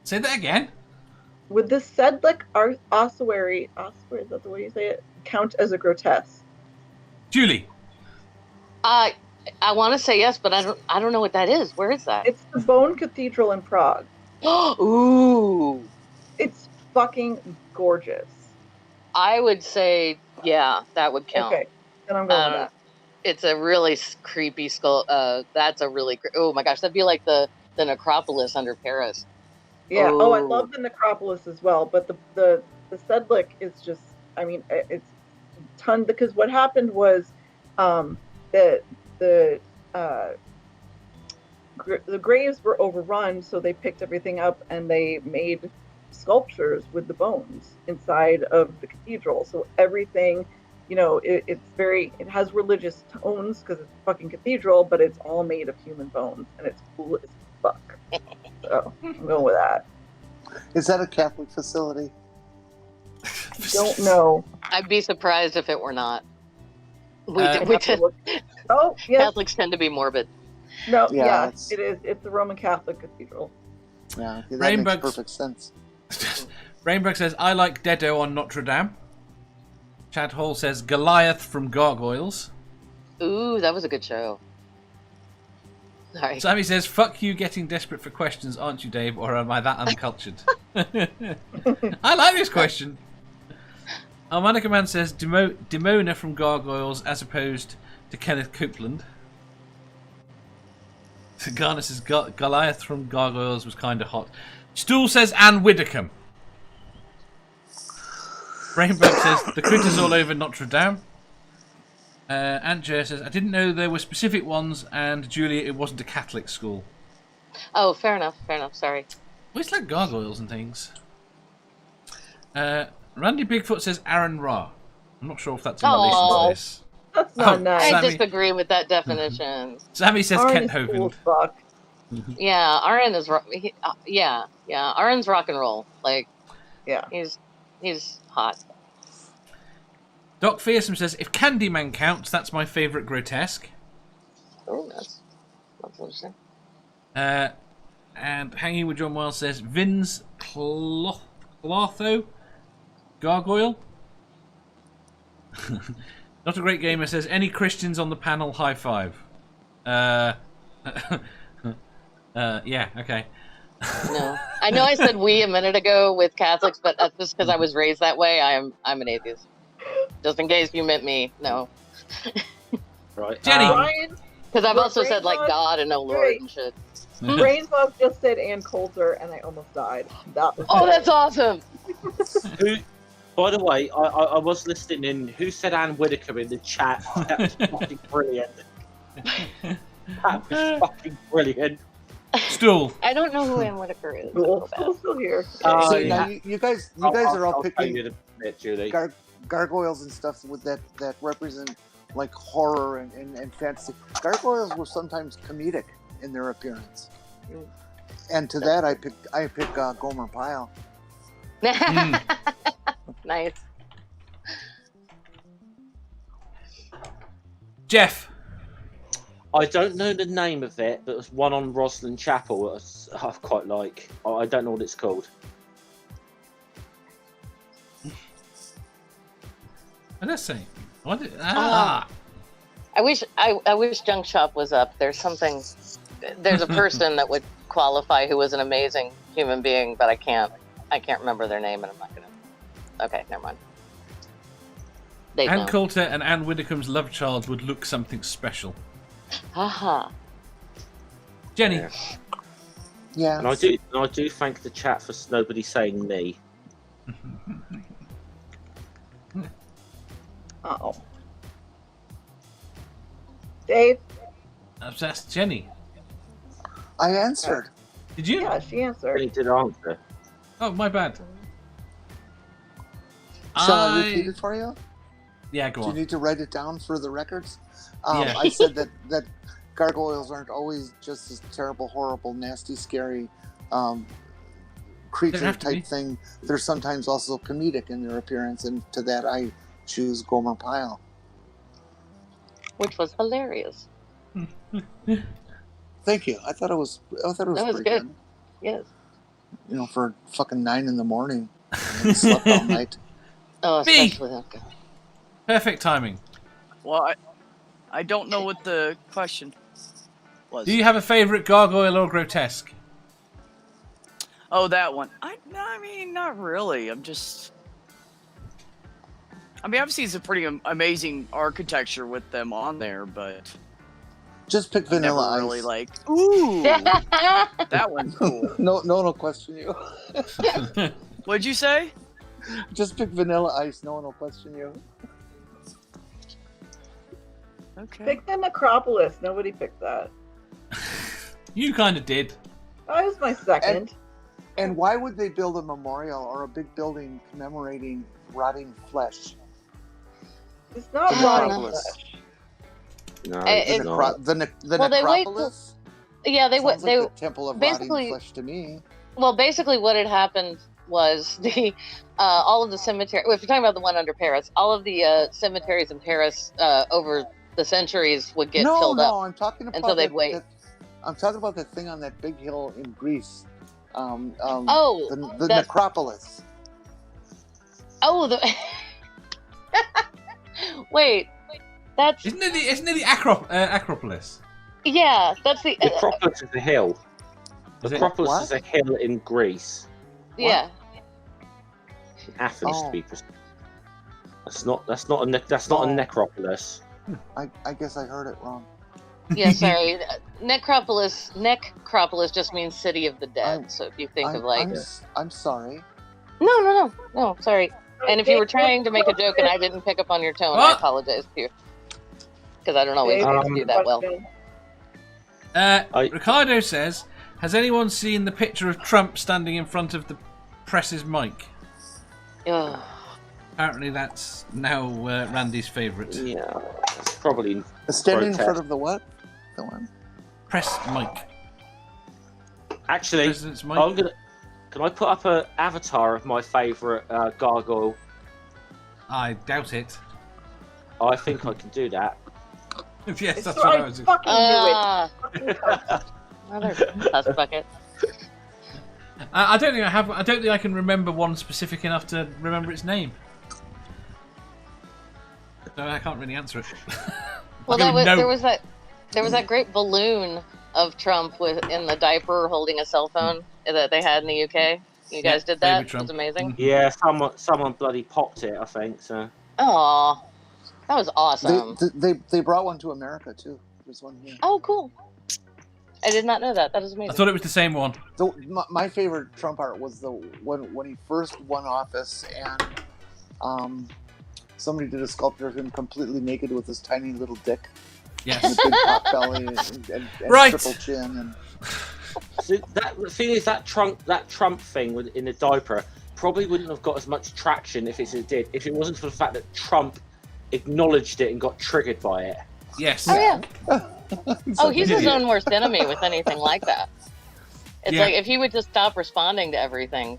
Say that again? Would the Sedlick ossuary, is that the way you say it, count as a grotesque? Julie? I want to say yes, but I don't know what that is. Where is that? It's the Bone Cathedral in Prague. Ooh. It's fucking gorgeous. I would say, yeah, that would count. Okay, then I'm going with that. It's a really creepy skull. That's a really, oh my gosh, that'd be like the necropolis under Paris. Yeah. Oh, I love the necropolis as well, but the Sedlick is just, I mean, it's ton, because what happened was the graves were overrun, so they picked everything up and they made sculptures with the bones inside of the cathedral. So everything, it has religious tones because it's a fucking cathedral, but it's all made of human bones, and it's cool as fuck. So I'm going with that. Is that a Catholic facility? Don't know. I'd be surprised if it were not. We tend, oh, yes. Catholics tend to be morbid. No, yeah, it is. It's a Roman Catholic cathedral. Yeah, that makes perfect sense. Rainbug says, I like Dedo on Notre Dame. Chad Hall says, Goliath from Gargoyles. Ooh, that was a good show. Sorry. Sammy says, fuck you getting desperate for questions, aren't you, Dave? Or am I that uncultured? I like this question. Harmonica Man says, Demona from Gargoyles as opposed to Kenneth Copeland. Garner says, Goliath from Gargoyles was kind of hot. Stool says, Anne Widdicombe. Rainbow says, the critters all over Notre Dame. Aunt Jo says, I didn't know there were specific ones, and Julia, it wasn't a Catholic school. Oh, fair enough, sorry. Well, it's like gargoyles and things. Randy Bigfoot says Aaron Ra. I'm not sure if that's in relation to this. That's not nice. I disagree with that definition. Sammy says Aaron Kent is Hovind. cool as fuck. Yeah, Aaron is Aaron's rock and roll. Like, yeah, he's hot. Doc Fearsome says, if Candyman counts, that's my favourite grotesque. Oh, that's interesting. And Hanging with John Wiles says, Vin's Clotho Gargoyle. Not a Great Gamer says, any Christians on the panel, high five. Yeah, okay. No. I know I said we a minute ago with Catholics, but that's just because I was raised that way. I'm an atheist. Just in case you meant me. No. Right. Jenny. Because I've also said like God and no Lord and shit. Brainfog just said Ann Coulter, and I almost died. That's awesome. Who? By the way, I was listening in. Who said Ann Whitaker in the chat? That was fucking brilliant. That was fucking brilliant. Stool. I don't know who Ann Whitaker is. Still here. So now you guys are all picking Julie. gargoyles and stuff with that represent like horror and fantasy. Gargoyles were sometimes comedic in their appearance, and to that I pick Gomer Pyle. Nice. Jeff. I don't know the name of it, but there's one on Roslyn Chapel I quite like. I don't know what it's called. Let's see. I wish Junk Shop was up. There's a person that would qualify who was an amazing human being, but I can't remember their name, and I'm not gonna. Okay, never mind. Ann Coulter and Ann Widdecombe's love child would look something special. Haha. Jenny. Yeah. And I do thank the chat for nobody saying me. Uh-oh. Dave? I've asked Jenny. I answered. Did you? Yeah, she answered. He did answer. Oh, my bad. Shall I repeat it for you? Yeah, go on. Do you need to write it down for the records? Yeah. I said that gargoyles aren't always just this terrible, horrible, nasty, scary creature type thing. They're sometimes also comedic in their appearance, and to that I choose Gomer Pyle. Which was hilarious. Thank you. I thought it was pretty good. Yes. You know, for fucking 9 a.m. and slept all night. Oh, especially that guy. Perfect timing. Well, I don't know what the question was. Do you have a favourite gargoyle or grotesque? Oh, that one. I mean, not really. Obviously, it's a pretty amazing architecture with them on there, but just pick Vanilla Ice. Really like, ooh, that one's cool. No one will question you. What'd you say? Just pick Vanilla Ice. No one will question you. Okay. Pick the Necropolis. Nobody picked that. You kind of did. That was my second. And why would they build a memorial or a big building commemorating rotting flesh? It's not rotting flesh. No, the Necropolis? They would. They like the temple of rotting flesh to me. Well, basically, what had happened was the all of the cemetery. If you're talking about the one under Paris, all of the cemeteries in Paris over the centuries would get filled up. No, I'm talking about. And so they'd wait. I'm talking about that thing on that big hill in Greece. The Necropolis. Oh, the. Wait, that's. Isn't it the Acropolis? Yeah, that's the. The Acropolis is a hill. The Acropolis is a hill in Greece. Yeah. Athens, to be precise. That's not a necropolis. I guess I heard it wrong. Yeah, sorry. Necropolis just means city of the dead. So if you think of like. I'm sorry. No, sorry. And if you were trying to make a joke and I didn't pick up on your tone, I apologize to you. Because I don't always do that well. Ricardo says, has anyone seen the picture of Trump standing in front of the press's mic? Apparently that's now Randy's favourite. Yeah, it's probably standing in front of the what? The one? Press mic. Actually, can I put up an avatar of my favourite gargoyle? I doubt it. I think I can do that. Yes, that's what I was fucking Another dust bucket. I don't think I have. I don't think I can remember one specific enough to remember its name. So I can't really answer it. Well, there was that great balloon of Trump in the diaper holding a cell phone. that they had in the UK? You guys did that? It was amazing. Yeah, someone bloody popped it, I think. So. Oh, that was awesome. They brought one to America too. There's one here. Oh, cool. I did not know that. That is amazing. I thought it was the same one. My favorite Trump art was when he first won office and somebody did a sculpture of him completely naked with his tiny little dick. Yes. And a big pot belly and Right. triple chin. And... So the thing is, that Trump thing in the diaper probably wouldn't have got as much traction if it did, if it wasn't for the fact that Trump acknowledged it and got triggered by it. Yes. Oh, yeah. Oh, he's his own worst enemy with anything like that. It's like if he would just stop responding to everything,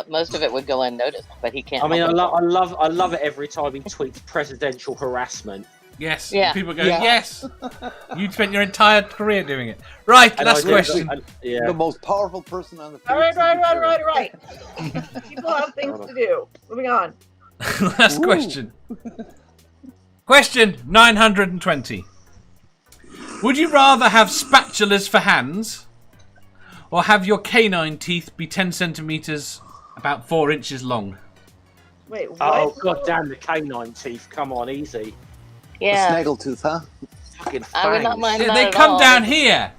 most of it would go unnoticed. But he can't. I mean, I love it every time he tweets presidential harassment. Yes. Yeah. People go, yes. You spent your entire career doing it. Right. Last question. The most powerful person on the face. All right. People have things to do. Moving on. Last question. Question 920. Would you rather have spatulas for hands, or have your canine teeth be 10 centimeters, about 4 inches long? Wait, what? Oh, god damn, the canine teeth. Come on, easy. Yeah. The snaggletooth, huh? Fucking I would not mind that They at come all. down here.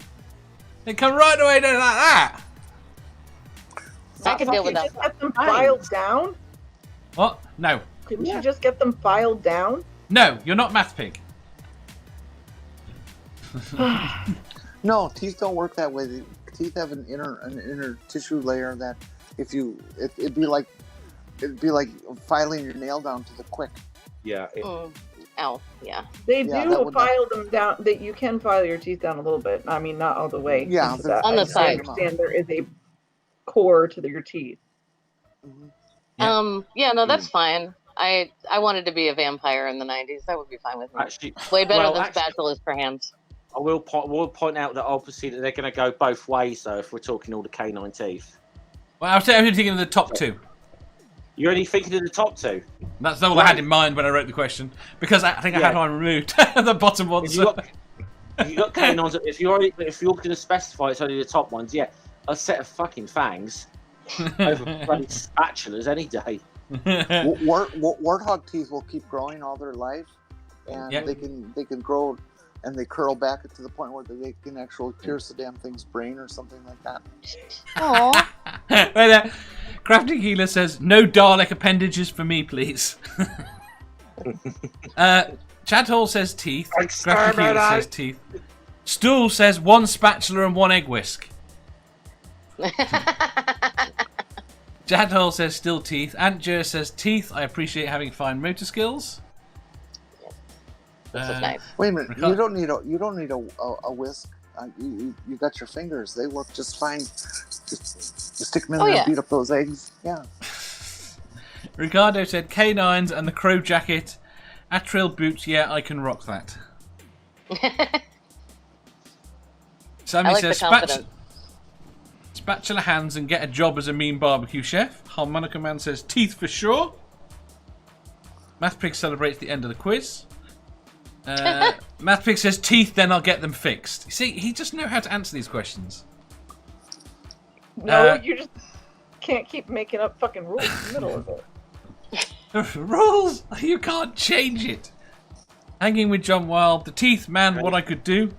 They come right away down like that. I can deal with that. Just get them filed down? What? No. Couldn't you just get them filed down? No, you're not Math Pig. No, teeth don't work that way. Teeth have an inner tissue layer that it'd be like filing your nail down to the quick. Yeah. Ow, yeah. They Yeah, do file them down. That you can file your teeth down a little bit. I mean, not all the way. Yeah, into that. on the I side. understand there is a core to your teeth. Yeah, no, that's fine. I wanted to be a vampire in the 90s. That would be fine with me. Actually, Way better well, than actually- spatulas for hands. I will point out that obviously that they're going to go both ways, though, if we're talking all the canine teeth. Well, I was only thinking of the top two. You're only thinking of the top two? That's all I had in mind when I wrote the question, because I think I had one removed. The bottom ones. You got canines. If you're going to specify it's only the top ones, yeah, a set of fucking fangs over bloody spatulas any day. Warthog teeth will keep growing all their life, and they can grow, and they curl back to the point where they can actually pierce the damn thing's brain or something like that. Aww. Crafty Healer says, no Dalek appendages for me, please. Chad Hall says teeth. Crafty Healer says teeth. Stool says 1 spatula and 1 egg whisk. Chad Hall says still teeth. Aunt Jer says teeth. I appreciate having fine motor skills. This is nice. Wait a minute, you don't need a whisk. You got your fingers; they work just fine. Just stick them in there and beat up those eggs. Yeah. Ricardo said canines and the crow jacket. Atrial boots, yeah, I can rock that. Sammy says spatula hands and get a job as a mean barbecue chef. Harmonica Man says teeth for sure. Math Pig celebrates the end of the quiz. Math Pig says teeth, then I'll get them fixed. See, he just knows how to answer these questions. No, you just can't keep making up fucking rules in the middle of it. Rules? You can't change it. Hanging with John Wild. The teeth, man, what I could do.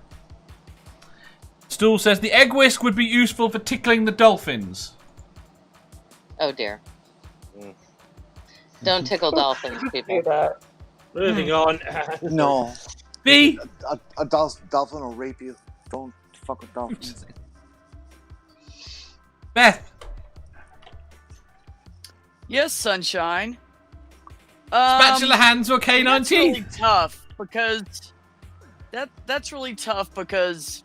Stool says the egg whisk would be useful for tickling the dolphins. Oh dear. Don't tickle dolphins, people. Moving on. No. B. A dolphin will rape you. Don't fuck with dolphins. Beth. Yes, sunshine. Spatula hands or canine that's teeth? Really tough because that's really tough because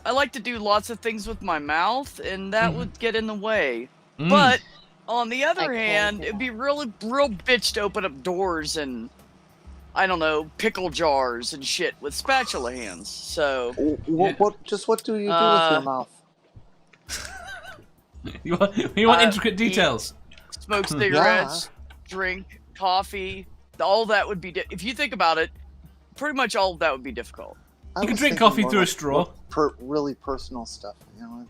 I like to do lots of things with my mouth, and that would get in the way. But on the other hand, it'd be real bitch to open up doors and I don't know, pickle jars and shit with spatula hands. So what do you do with your mouth? You want intricate details? Smoke cigarettes, drink coffee. All that would be if you think about it. Pretty much all of that would be difficult. You can drink coffee through a straw. Really personal stuff, you know.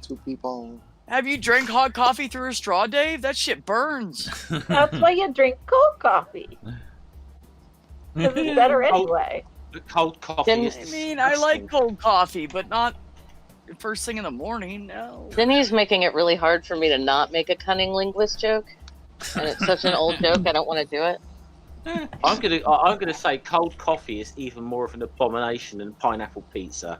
two people. Have you drank hot coffee through a straw, Dave? That shit burns. That's why you drink cold coffee. Because it's better anyway. Cold coffee is disgusting. I like cold coffee, but not first thing in the morning, no. Denny's making it really hard for me to not make a cunning linguist joke. And it's such an old joke, I don't want to do it. I'm gonna say cold coffee is even more of an abomination than pineapple pizza.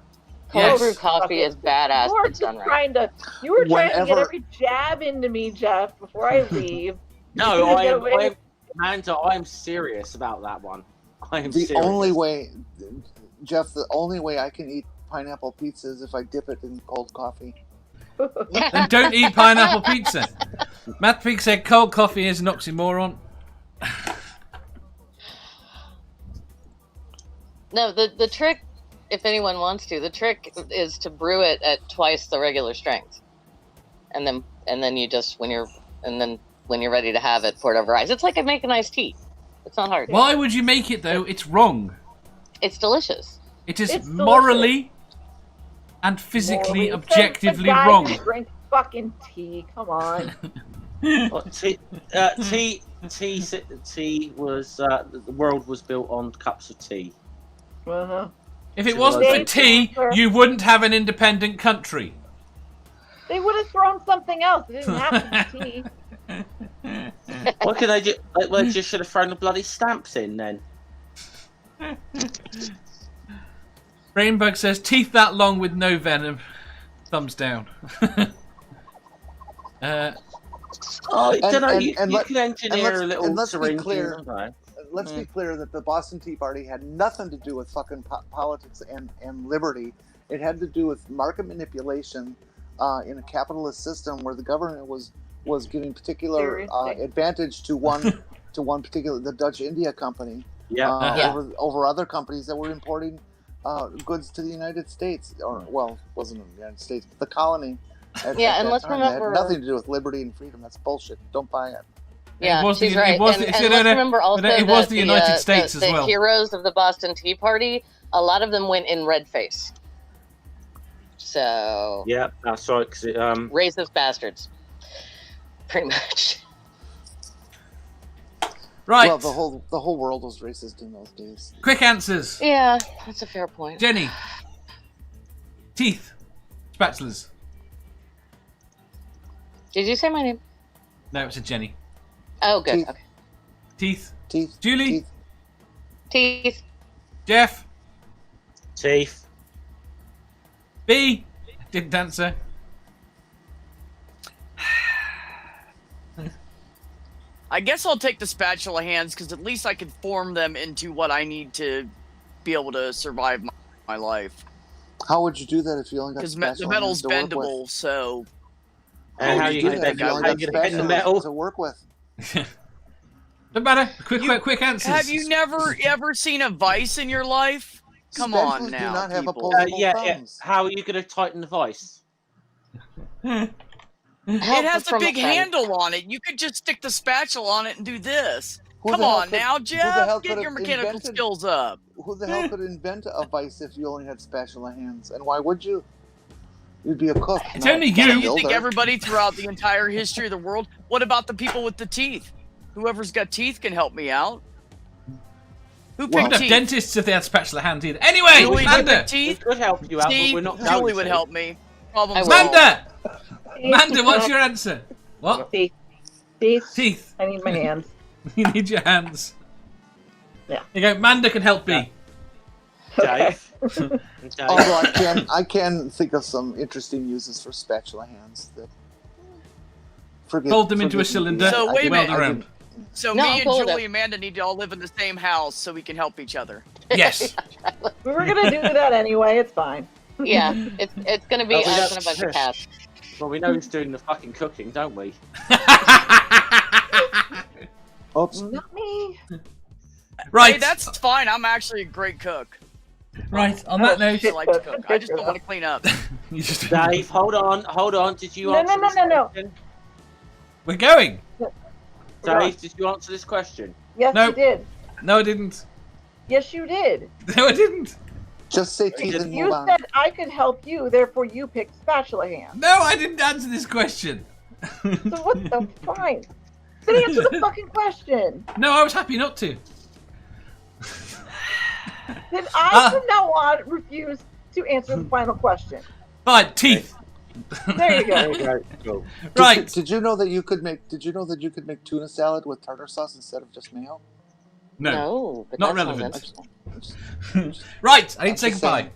Cold brew coffee is badass. You were trying to get every jab into me, Jeff, before I leave. No, Amanda, I am serious about that one. I am serious. Only way, Jeff, the only way I can eat pineapple pizza is if I dip it in cold coffee. Then don't eat pineapple pizza. Matt Peak said cold coffee is an oxymoron. No, the trick, if anyone wants to, the trick is to brew it at twice the regular strength, and then you just when you're ready to have it, pour it over ice. It's like making iced tea. It's not hard. Why would you make it though? It's wrong. It's delicious. It is morally and physically, objectively wrong. Drink fucking tea. Come on. Tea was the world was built on cups of tea. Uh-huh. If it wasn't for tea, you wouldn't have an independent country. They would have thrown something else. It didn't have to be tea. What could they do? They just should have thrown the bloody stamps in then. Rainbug says teeth that long with no venom. Thumbs down. You can engineer a little syringe. Let's be clear that the Boston Tea Party had nothing to do with fucking politics and liberty. It had to do with market manipulation in a capitalist system where the government was giving particular advantage to one particular, the Dutch India Company, over other companies that were importing goods to the United States, wasn't in the United States, but the colony. And let's remember, it had nothing to do with liberty and freedom. That's bullshit. Don't buy it. Yeah, she's right. Let's remember also that it was the United States as well. The heroes of the Boston Tea Party, a lot of them went in red face. So yeah, that's right. Cause racist bastards, pretty much. Right. Well, the whole world was racist in those days. Quick answers. Yeah, that's a fair point. Jenny. Teeth. Spatulas. Did you say my name? No, it's a Jenny. Oh, good. Teeth. Okay. Teeth. Julie. Teeth. Jeff. Teeth. B. Didn't answer. I guess I'll take the spatula hands because at least I can form them into what I need to be able to survive my life. How would you do that if you only got spatula? Because the metal's bendable, so. And how you get the metal to work with? Doesn't matter. Quick answers. Have you never ever seen a vice in your life? Come on now, do not have people. Thumbs. How are you going to tighten the vice? It has a big handle on it. You could just stick the spatula on it and do this. Come on now, Jeff. Get your mechanical skills up. Who the hell could invent a vice if you only had spatula hands? And why would you? You'd be a cook. It's only you. You think everybody throughout the entire history of the world? What about the people with the teeth? Whoever's got teeth can help me out. Who picked teeth? Dentists if they had spatula hands either. Anyway, Manda. Teeth could help you out, but we're not. Julie would help me. Manda. Manda, what's your answer? What? Teeth. Teeth. I need my hands. You need your hands. Yeah. You go. Manda can help B. Dave. Although I can think of some interesting uses for spatula hands. Fold them into a cylinder. So wait a minute. Around. So me and Julie and Amanda need to all live in the same house so we can help each other. Yes. We were gonna do that anyway. It's fine. Yeah, it's gonna be us and a bunch of cats. Well, we know who's doing the fucking cooking, don't we? Oops. Not me. Right. Hey, that's fine. I'm actually a great cook. Right. On that note, I like to cook. I just don't want to clean up. you just Dave, hold on. Did you answer this question? We're going. Dave, did you answer this question? Yes, you did. No, I didn't. Yes, you did. No, I didn't. Just say teeth and You move on. said I could help you, therefore you picked spatula hand. No, I didn't answer this question. So what the fine? Then answer the fucking question. No, I was happy not to. Then I, from now on, refuse to answer the final question. Fine, teeth. There you go. There you go. Cool. Right. Did you know that you could make? Did you know that you could make tuna salad with tartar sauce instead of just mayo? No, but not that sounds relevant. interesting. Right, I need to say just goodbye.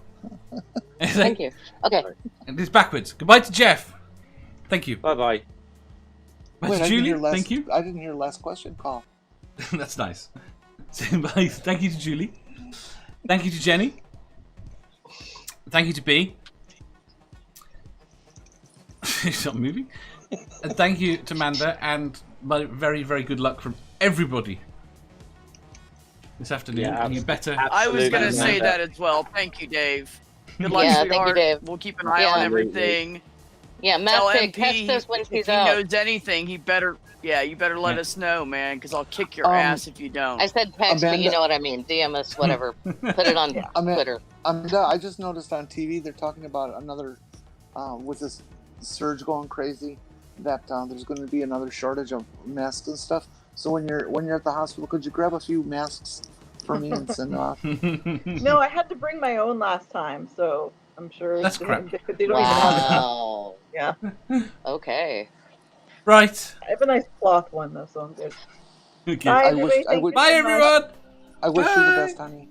Thank you. Okay. And it's backwards. Goodbye to Jeff. Thank you. Bye bye. Bye Wait, to I didn't Julie. hear last, Thank you. I didn't hear last question. Call. That's nice. So, bye. Thank you to Julie. Thank you to Jenny. Thank you to B. She's not moving. And thank you to Manda, and very, very good luck from everybody this afternoon. Yeah, And you better. I was going to Absolutely, say Amanda. that as well. Thank you, Dave. Good luck, Yeah, thank you, sweetheart. Dave. We'll keep an eye Yeah. on everything. Yeah, Tell Matt said MP catch this when if she's he out. knows anything, he better. Yeah, you better let Yeah. us know, man, because I'll kick your ass if you don't. I said text, but you Amanda- know what I mean. DM us, whatever. Put it on Twitter. Amanda, I just noticed on TV they're talking about another, with this surge going crazy, that there's going to be another shortage of masks and stuff. So when you're at the hospital, could you grab a few masks for me and send off? No, I had to bring my own last time, so I'm sure That's they, crap. they don't even have enough. Wow. Yeah. Okay. Right. I have a nice cloth one, though, so I'm good. Okay. Bye, I everybody. wish- I Thank would- you Bye, so much. everyone. I wish you the Bye. best, honey.